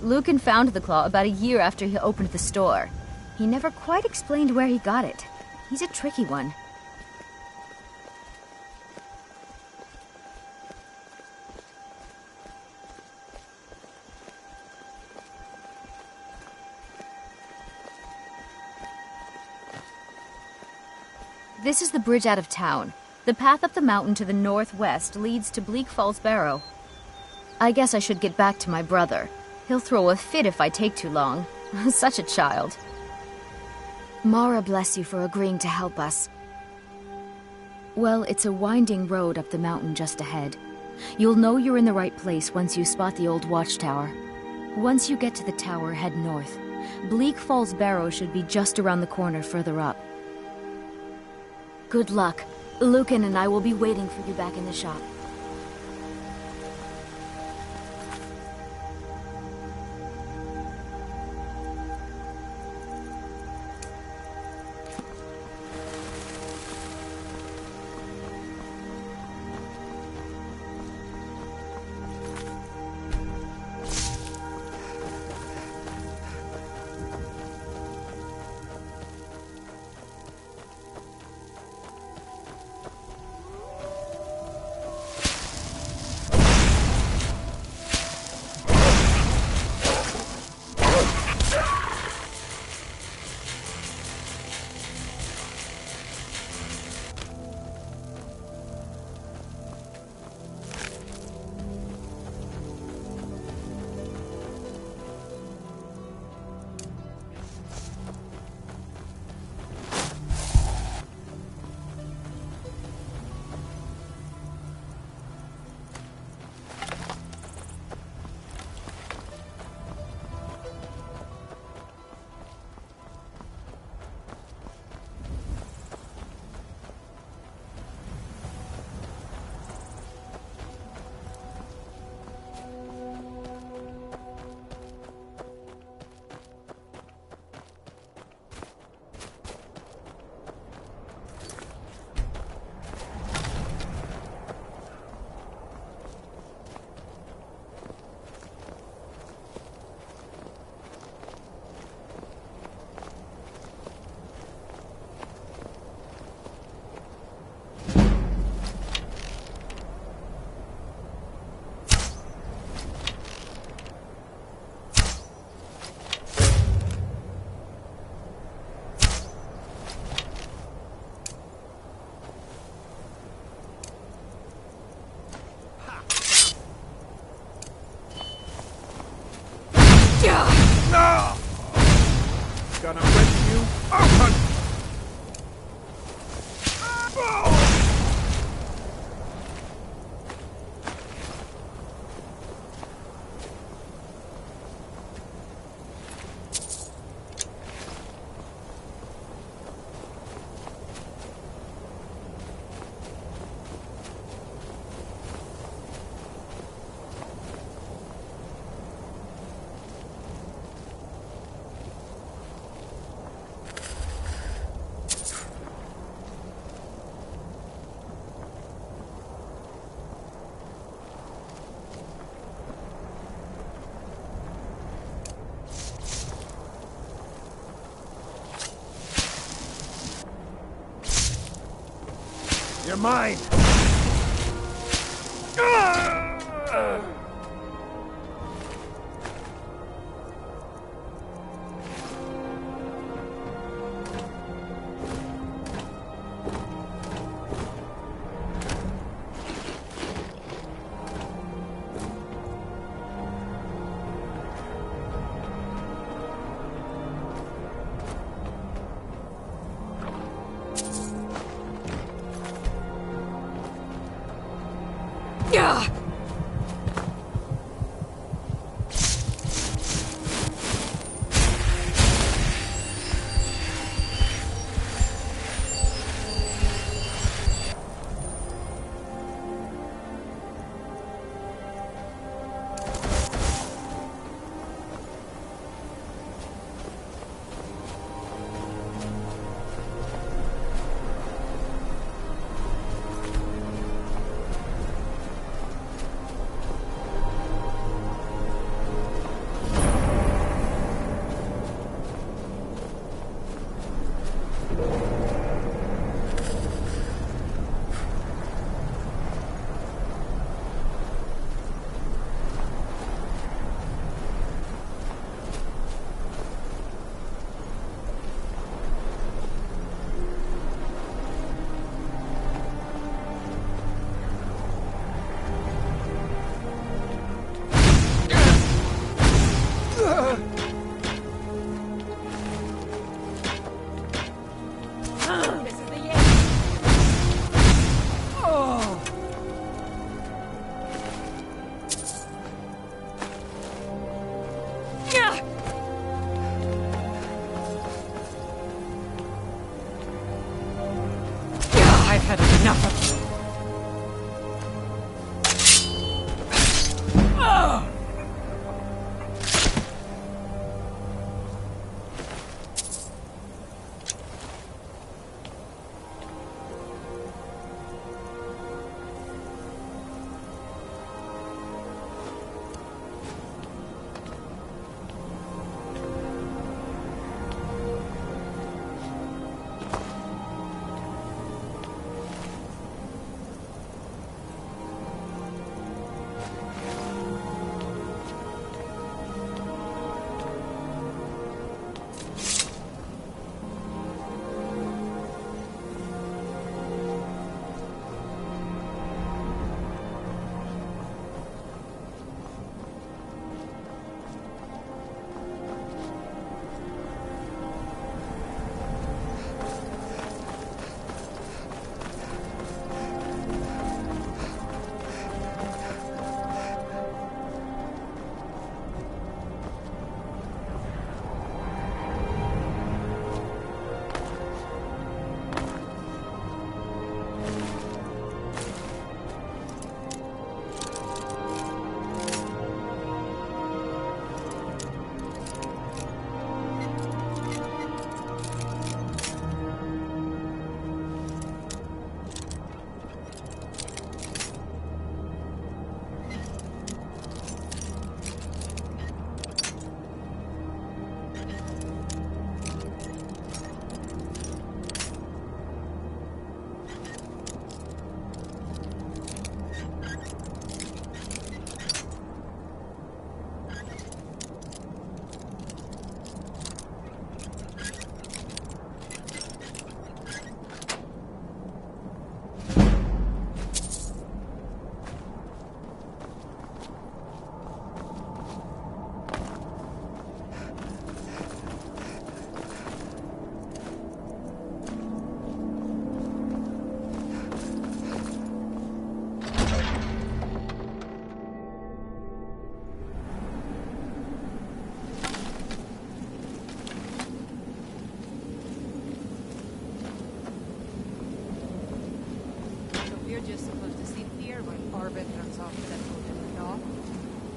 Lucan found the claw about a year after he opened the store. He never quite explained where he got it. He's a tricky one. This is the bridge out of town. The path up the mountain to the northwest leads to Bleak Falls Barrow. I guess I should get back to my brother. He'll throw a fit if I take too long. Such a child. Mara bless you for agreeing to help us. Well, it's a winding road up the mountain just ahead. You'll know you're in the right place once you spot the old watchtower. Once you get to the tower, head north. Bleak Falls Barrow should be just around the corner further up. Good luck. Lucan and I will be waiting for you back in the shop. Gonna rip you open! You're mine! I've had enough of you.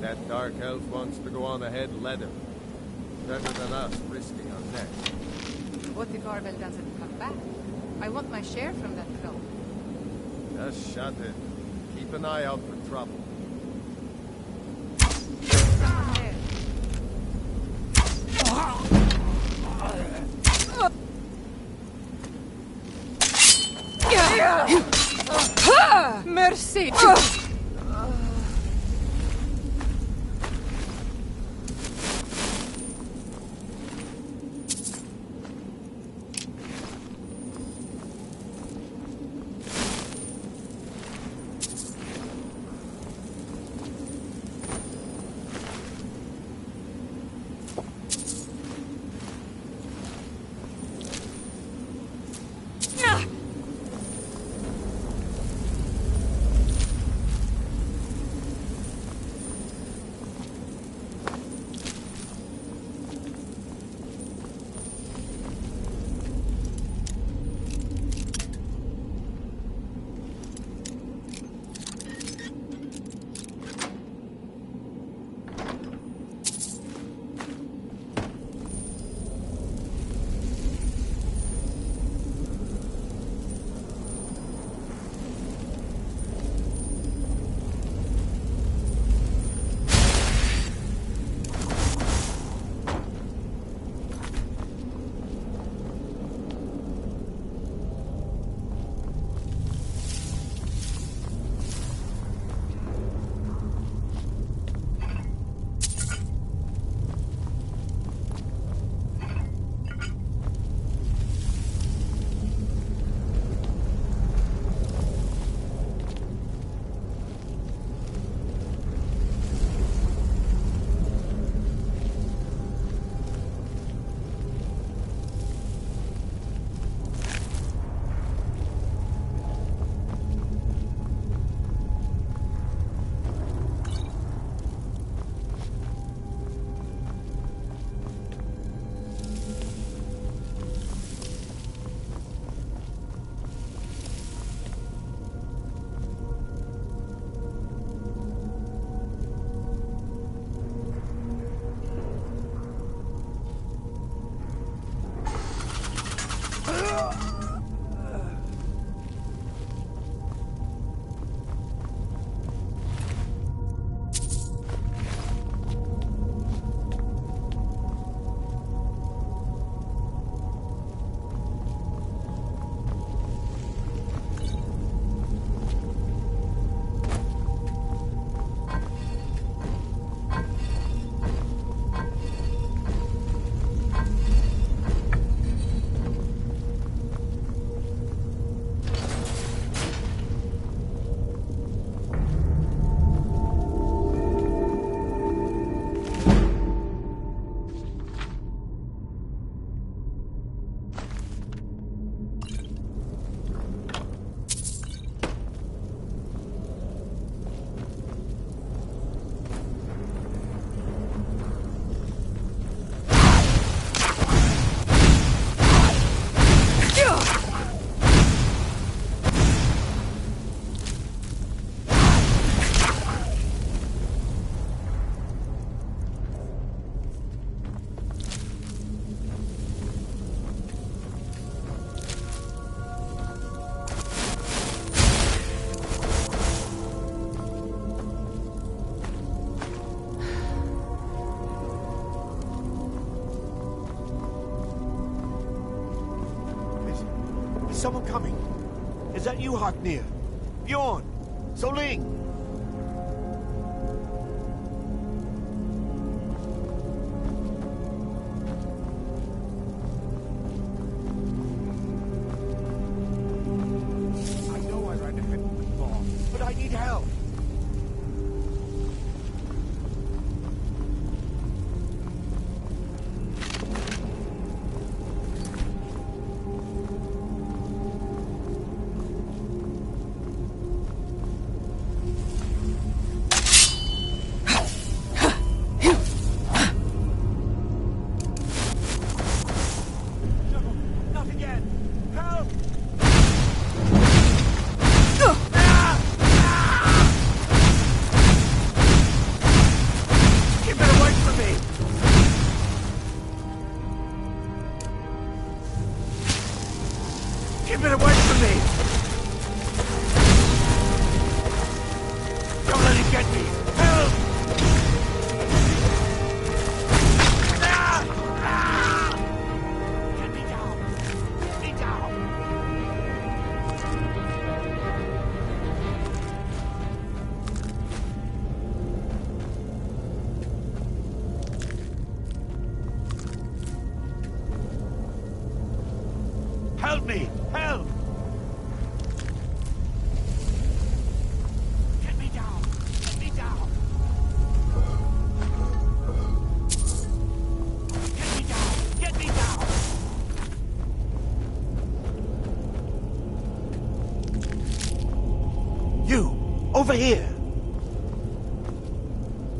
That dark elf wants to go on ahead, let him. Better than us risking our neck. What if Arvel doesn't come back? I want my share from that throne. Just shut it. Keep an eye out for trouble. Mercy! someone coming? Is that you, Haknir? Bjorn? Soling? I know I ran ahead of the ball, but I need help. Keep it away from me! Don't let him get me! Help! Get me down! Get me down! Help me! Help! Get me down! Get me down! Get me down! Get me down! You! Over here!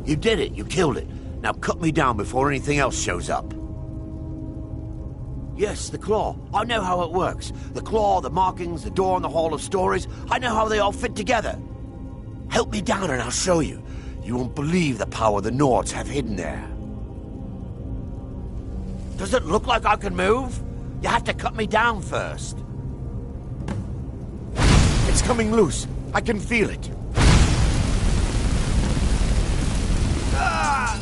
You did it. You killed it. Now cut me down before anything else shows up. Yes, the claw. I know how it works. The claw, the markings, the door in the Hall of Stories. I know how they all fit together. Help me down and I'll show you. You won't believe the power the Nords have hidden there. Does it look like I can move? You have to cut me down first. It's coming loose. I can feel it. Ah!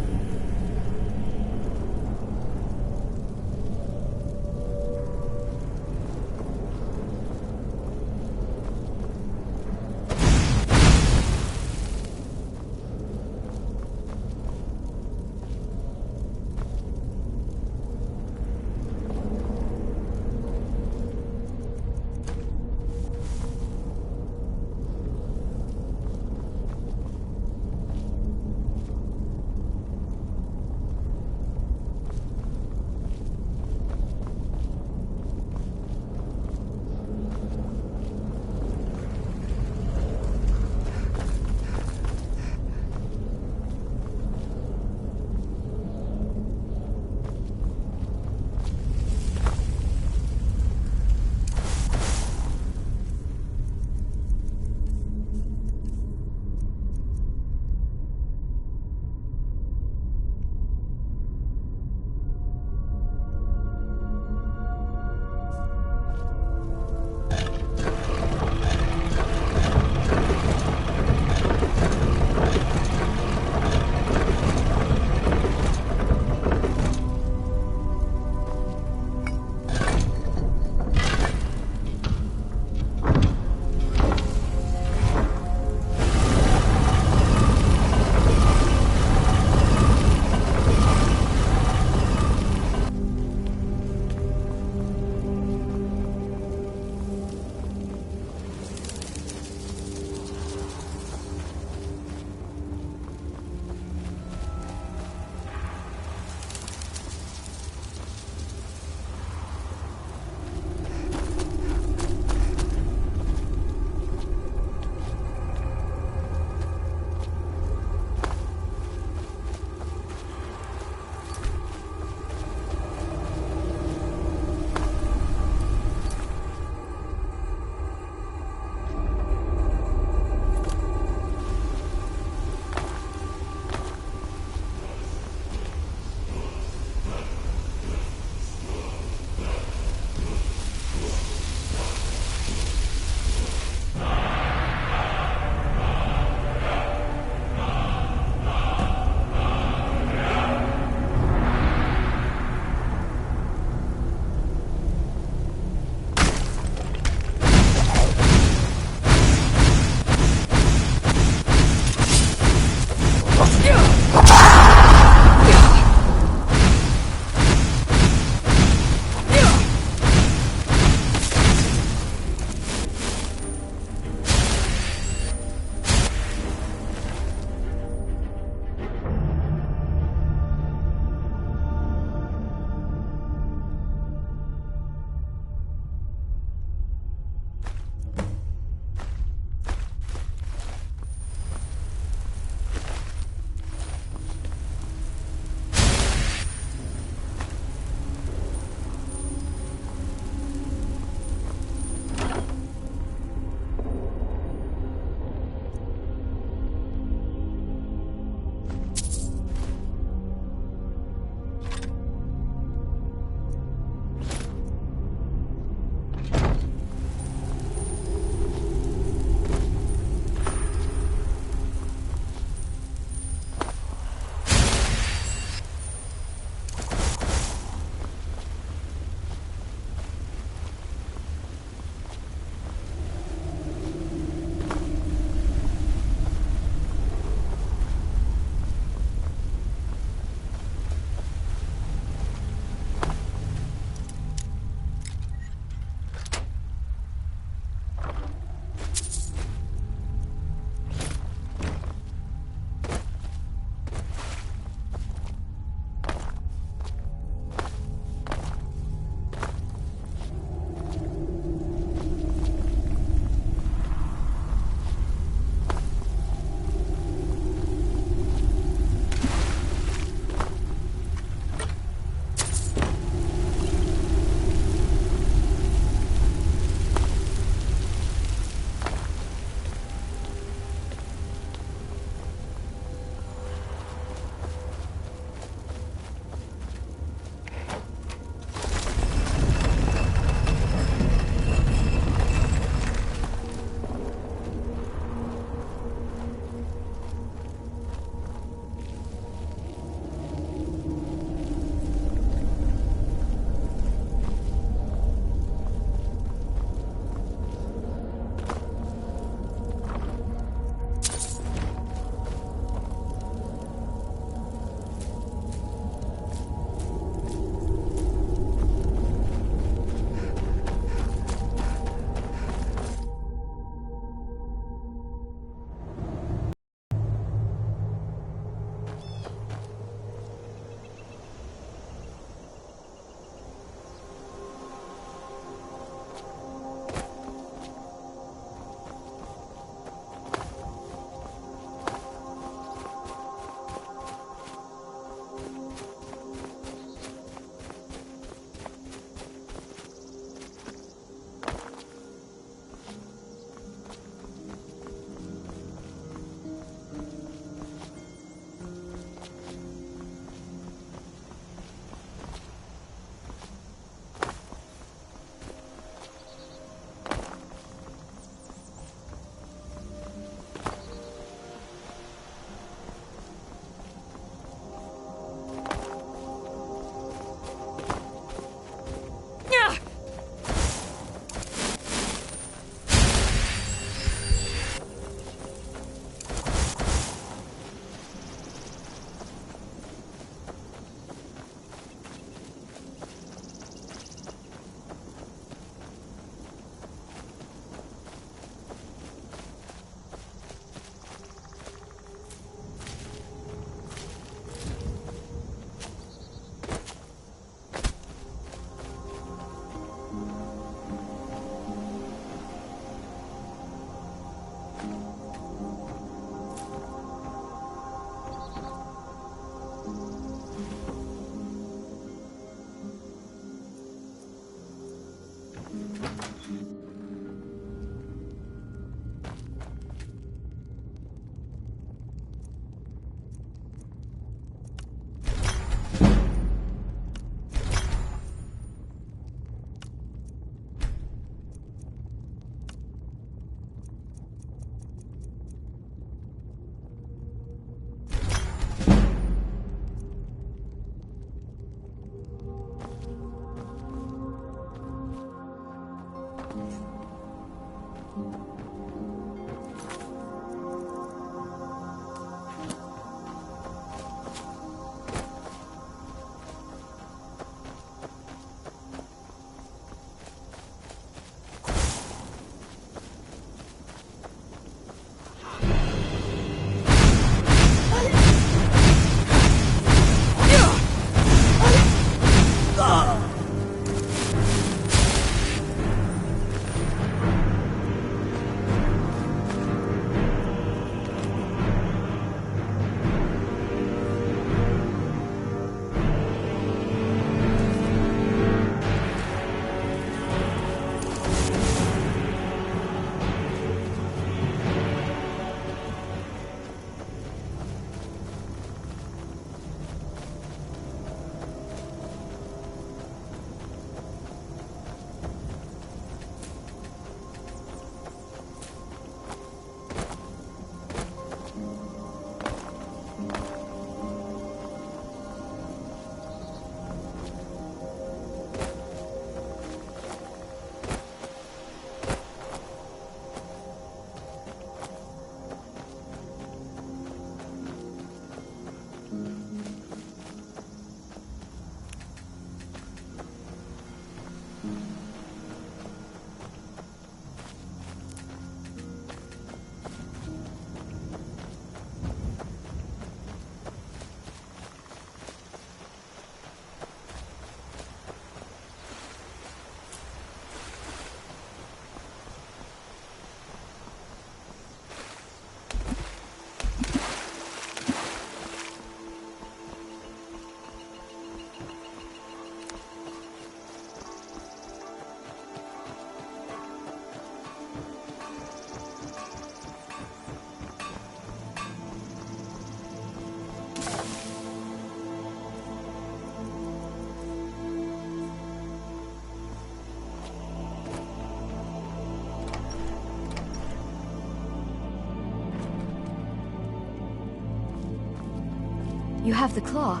You have the claw.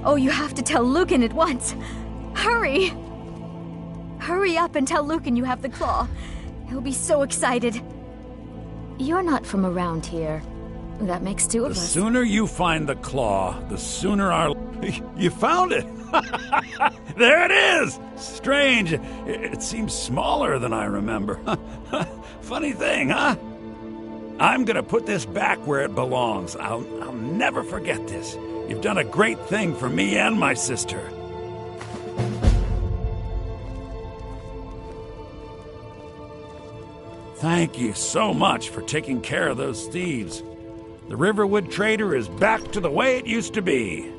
Oh, you have to tell Lucan at once. Hurry! Hurry up and tell Lucan you have the claw. He'll be so excited. You're not from around here. That makes two of us. The sooner you find the claw, the sooner our... You found it! There it is! Strange. It seems smaller than I remember. Funny thing, huh? I'm gonna put this back where it belongs. I'll never forget this. You've done a great thing for me and my sister. Thank you so much for taking care of those thieves. The Riverwood Trader is back to the way it used to be.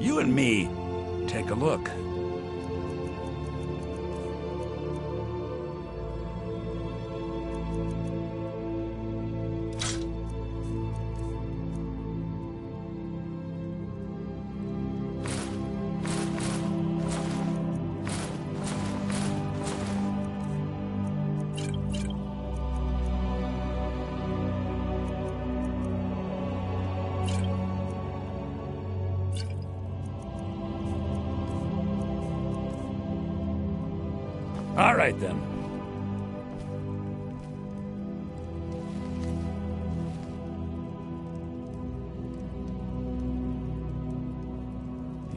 You and me, take a look. All right, then.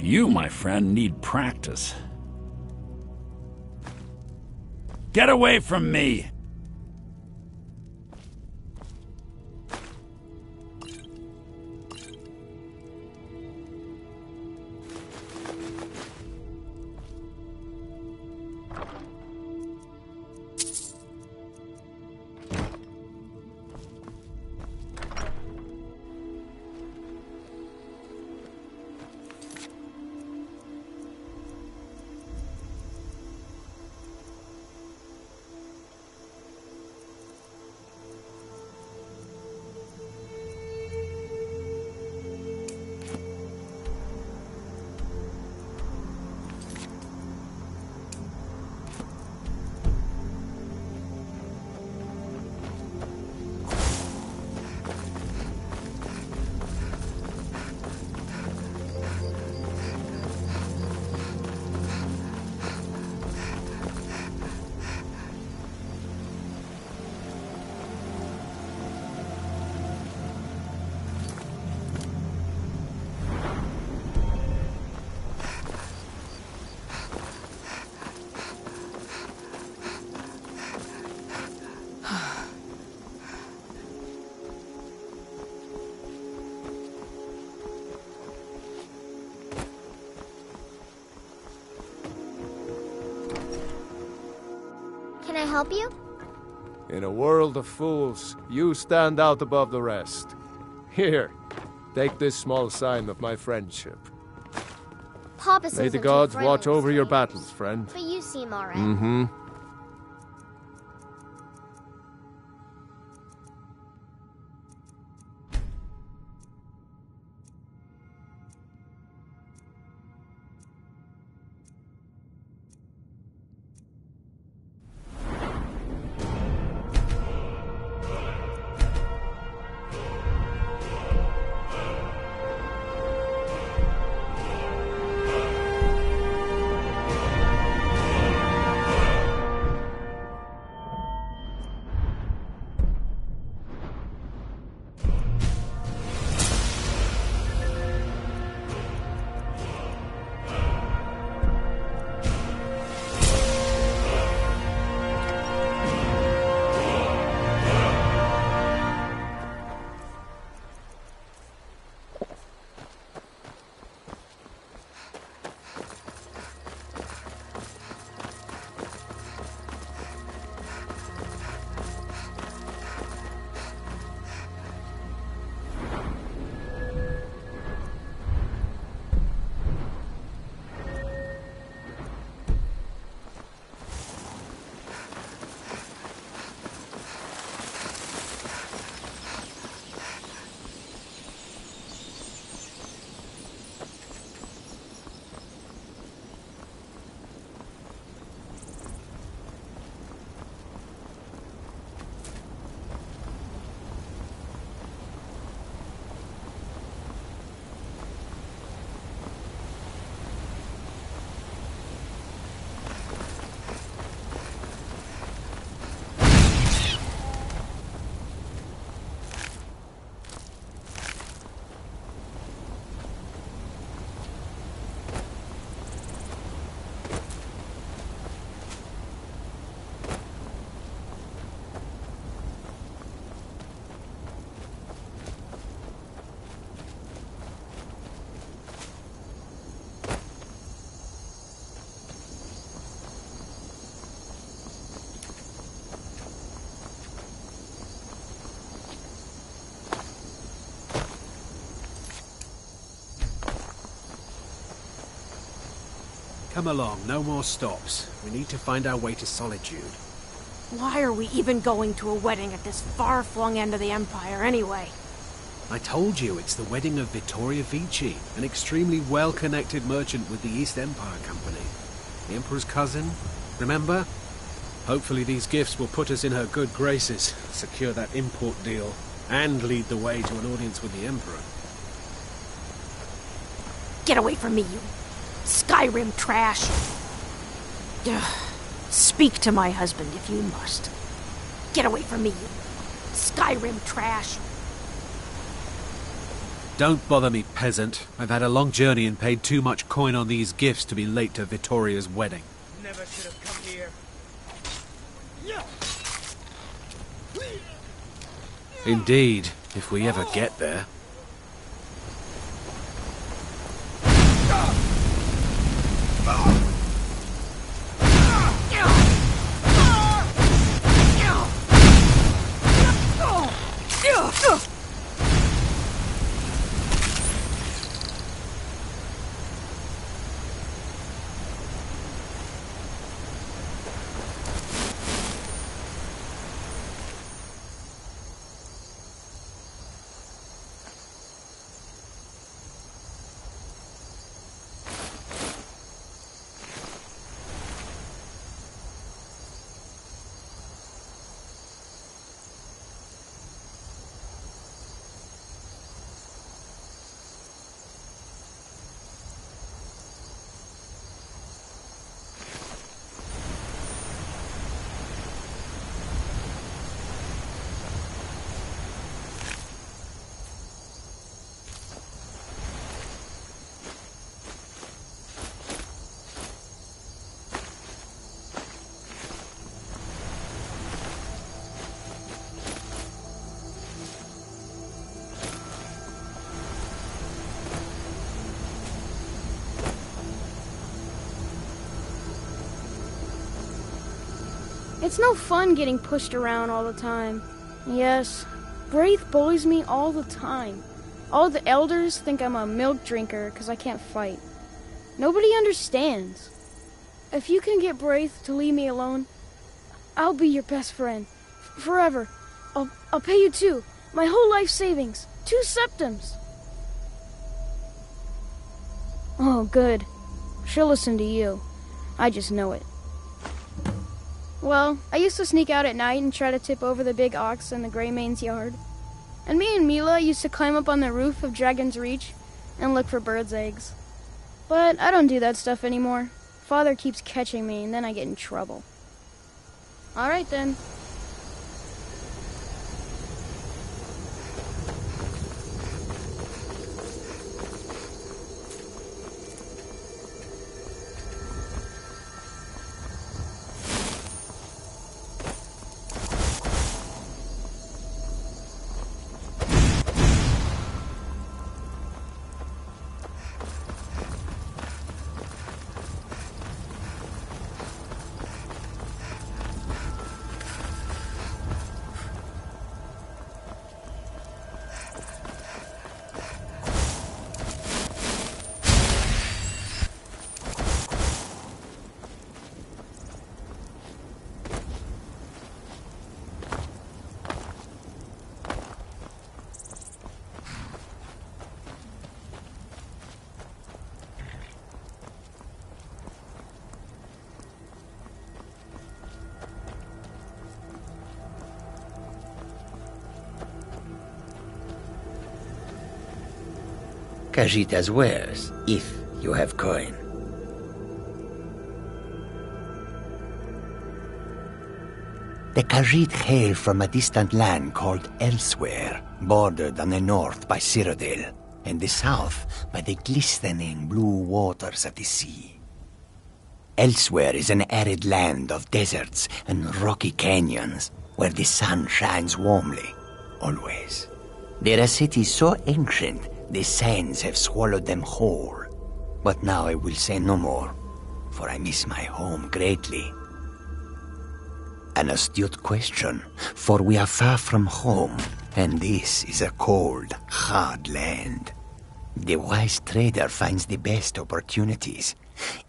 You, my friend, need practice. Get away from me! I help you? In a world of fools, you stand out above the rest. Here, take this small sign of my friendship. Papa May the gods watch over your battles, friend. But you seem alright. Mm-hmm. Come along, no more stops. We need to find our way to Solitude. Why are we even going to a wedding at this far-flung end of the Empire, anyway? I told you, it's the wedding of Vittoria Vici, an extremely well-connected merchant with the East Empire Company. The Emperor's cousin, remember? Hopefully these gifts will put us in her good graces, secure that import deal, and lead the way to an audience with the Emperor. Get away from me, you Skyrim trash! Ugh. Speak to my husband if you must. Get away from me, you Skyrim trash! Don't bother me, peasant. I've had a long journey and paid too much coin on these gifts to be late to Vittoria's wedding. Never should have come here. Indeed, if we ever get there. It's no fun getting pushed around all the time. Yes, Braith bullies me all the time. All the elders think I'm a milk drinker because I can't fight. Nobody understands. If you can get Braith to leave me alone, I'll be your best friend. Forever. I'll pay you 2. My whole life savings. 2 septims. Oh, good. She'll listen to you. I just know it. Well, I used to sneak out at night and try to tip over the big ox in the Greymane's yard. And me and Mila used to climb up on the roof of Dragon's Reach and look for birds' eggs. But I don't do that stuff anymore. Father keeps catching me and then I get in trouble. All right then. Khajiit's wares, if you have coin. The Khajiit hail from a distant land called Elsewhere, bordered on the north by Cyrodiil, and the south by the glistening blue waters of the sea. Elsewhere is an arid land of deserts and rocky canyons, where the sun shines warmly, always. There are cities so ancient the sands have swallowed them whole. But now I will say no more, for I miss my home greatly. An astute question, for we are far from home, and this is a cold, hard land. The wise trader finds the best opportunities,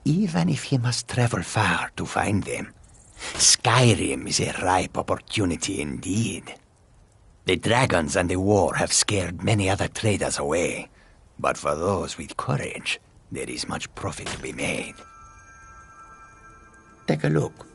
even if he must travel far to find them. Skyrim is a ripe opportunity indeed. The dragons and the war have scared many other traders away, but for those with courage, there is much profit to be made. Take a look.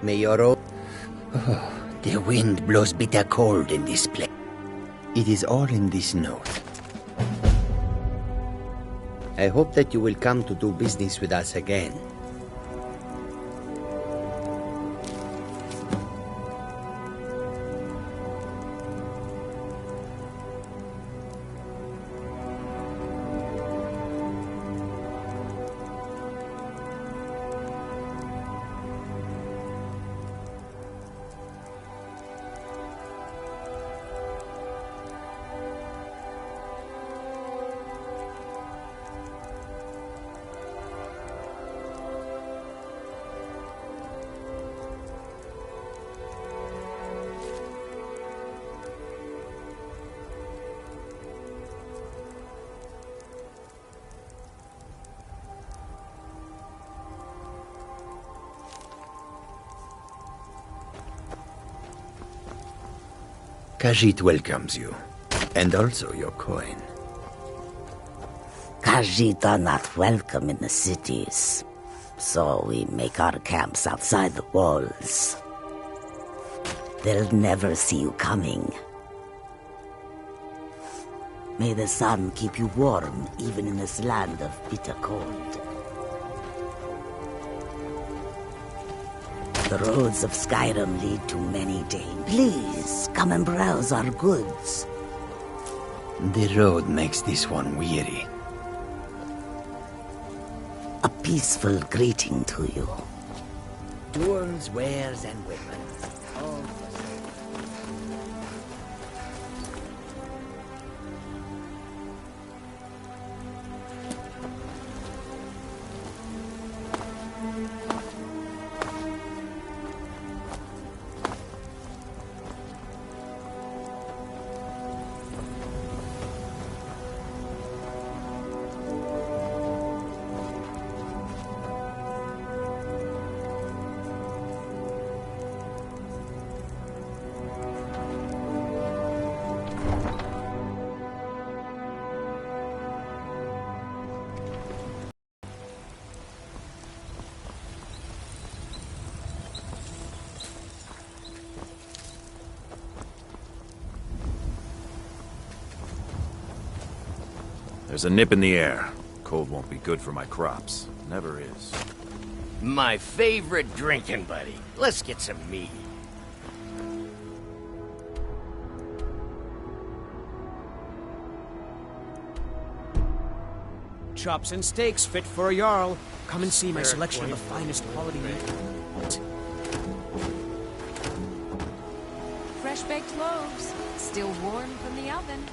May your own... Oh, the wind blows bitter cold in this place. It is all in this note. I hope that you will come to do business with us again. Khajiit welcomes you. And also your coin. Khajiit are not welcome in the cities, so we make our camps outside the walls. They'll never see you coming. May the sun keep you warm, even in this land of bitter cold. The roads of Skyrim lead to many dangers. Please, come and browse our goods. The road makes this one weary. A peaceful greeting to you. Tools, wares, and weapons. All for sale. There's a nip in the air. Cold won't be good for my crops. Never is. My favorite drinking buddy. Let's get some mead. Chops and steaks fit for a Jarl. Come and see my selection of the finest quality meat. Fresh baked loaves, still warm from the oven.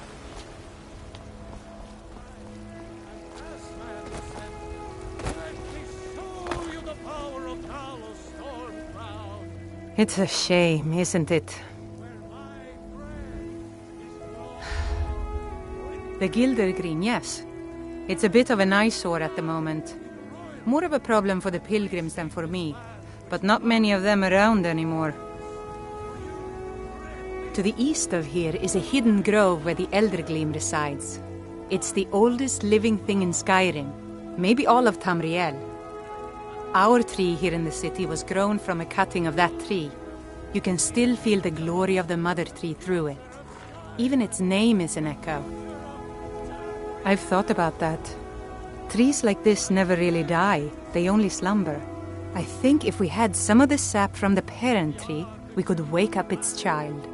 It's a shame, isn't it? The Gildergreen, yes. It's a bit of an eyesore at the moment. More of a problem for the pilgrims than for me, but not many of them around anymore. To the east of here is a hidden grove where the Eldergleam resides. It's the oldest living thing in Skyrim, maybe all of Tamriel. Our tree here in the city was grown from a cutting of that tree. You can still feel the glory of the mother tree through it. Even its name is an echo. I've thought about that. Trees like this never really die, they only slumber. I think if we had some of the sap from the parent tree, we could wake up its child.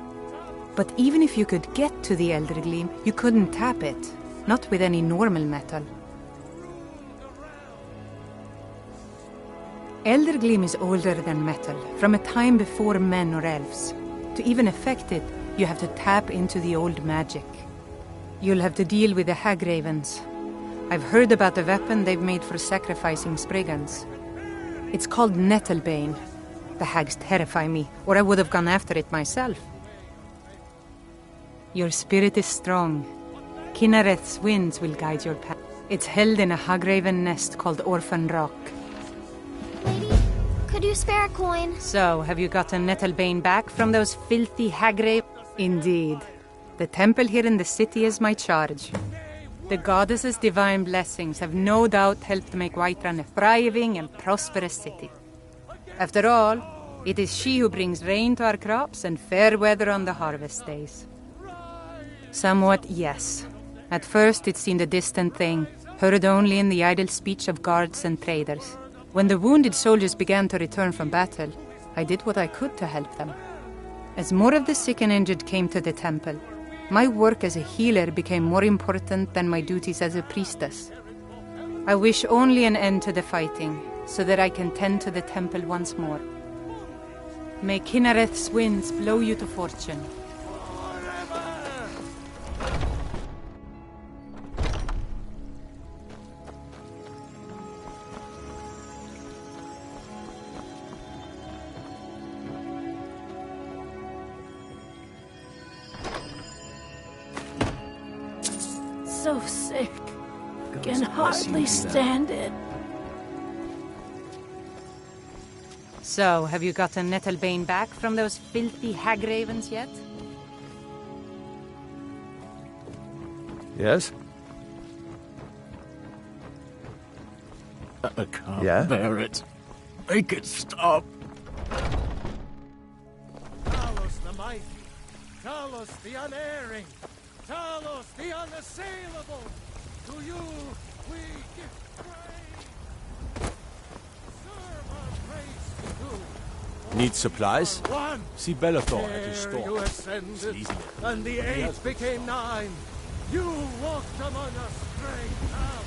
But even if you could get to the Eldergleam, you couldn't tap it, not with any normal metal. Eldergleam is older than metal, from a time before men or elves. To even affect it, you have to tap into the old magic. You'll have to deal with the Hagravens. I've heard about the weapon they've made for sacrificing Spriggans. It's called Nettlebane. The hags terrify me, or I would have gone after it myself. Your spirit is strong. Kinnereth's winds will guide your path. It's held in a Hagraven nest called Orphan Rock. Could you spare a coin? So, have you gotten Nettlebane back from those filthy Hagrave? Indeed. The temple here in the city is my charge. The goddess's divine blessings have no doubt helped make Whiterun a thriving and prosperous city. After all, it is she who brings rain to our crops and fair weather on the harvest days. Somewhat, yes. At first it seemed a distant thing, heard only in the idle speech of guards and traders. When the wounded soldiers began to return from battle, I did what I could to help them. As more of the sick and injured came to the temple, my work as a healer became more important than my duties as a priestess. I wish only an end to the fighting, so that I can tend to the temple once more. May Kinnereth's winds blow you to fortune. So sick. Can hardly stand it. So, have you gotten Nettlebane back from those filthy Hagravens yet? Yes? I can't Yeah? bear it. Make it stop. Talos the mighty, Talos the unerring, Talos the unassailable. To you we give praise. Serve our praise to you. Need supplies? One. See Bellathor at his Ere you store. ascended, and the 8 became 9. You walked among us straight out.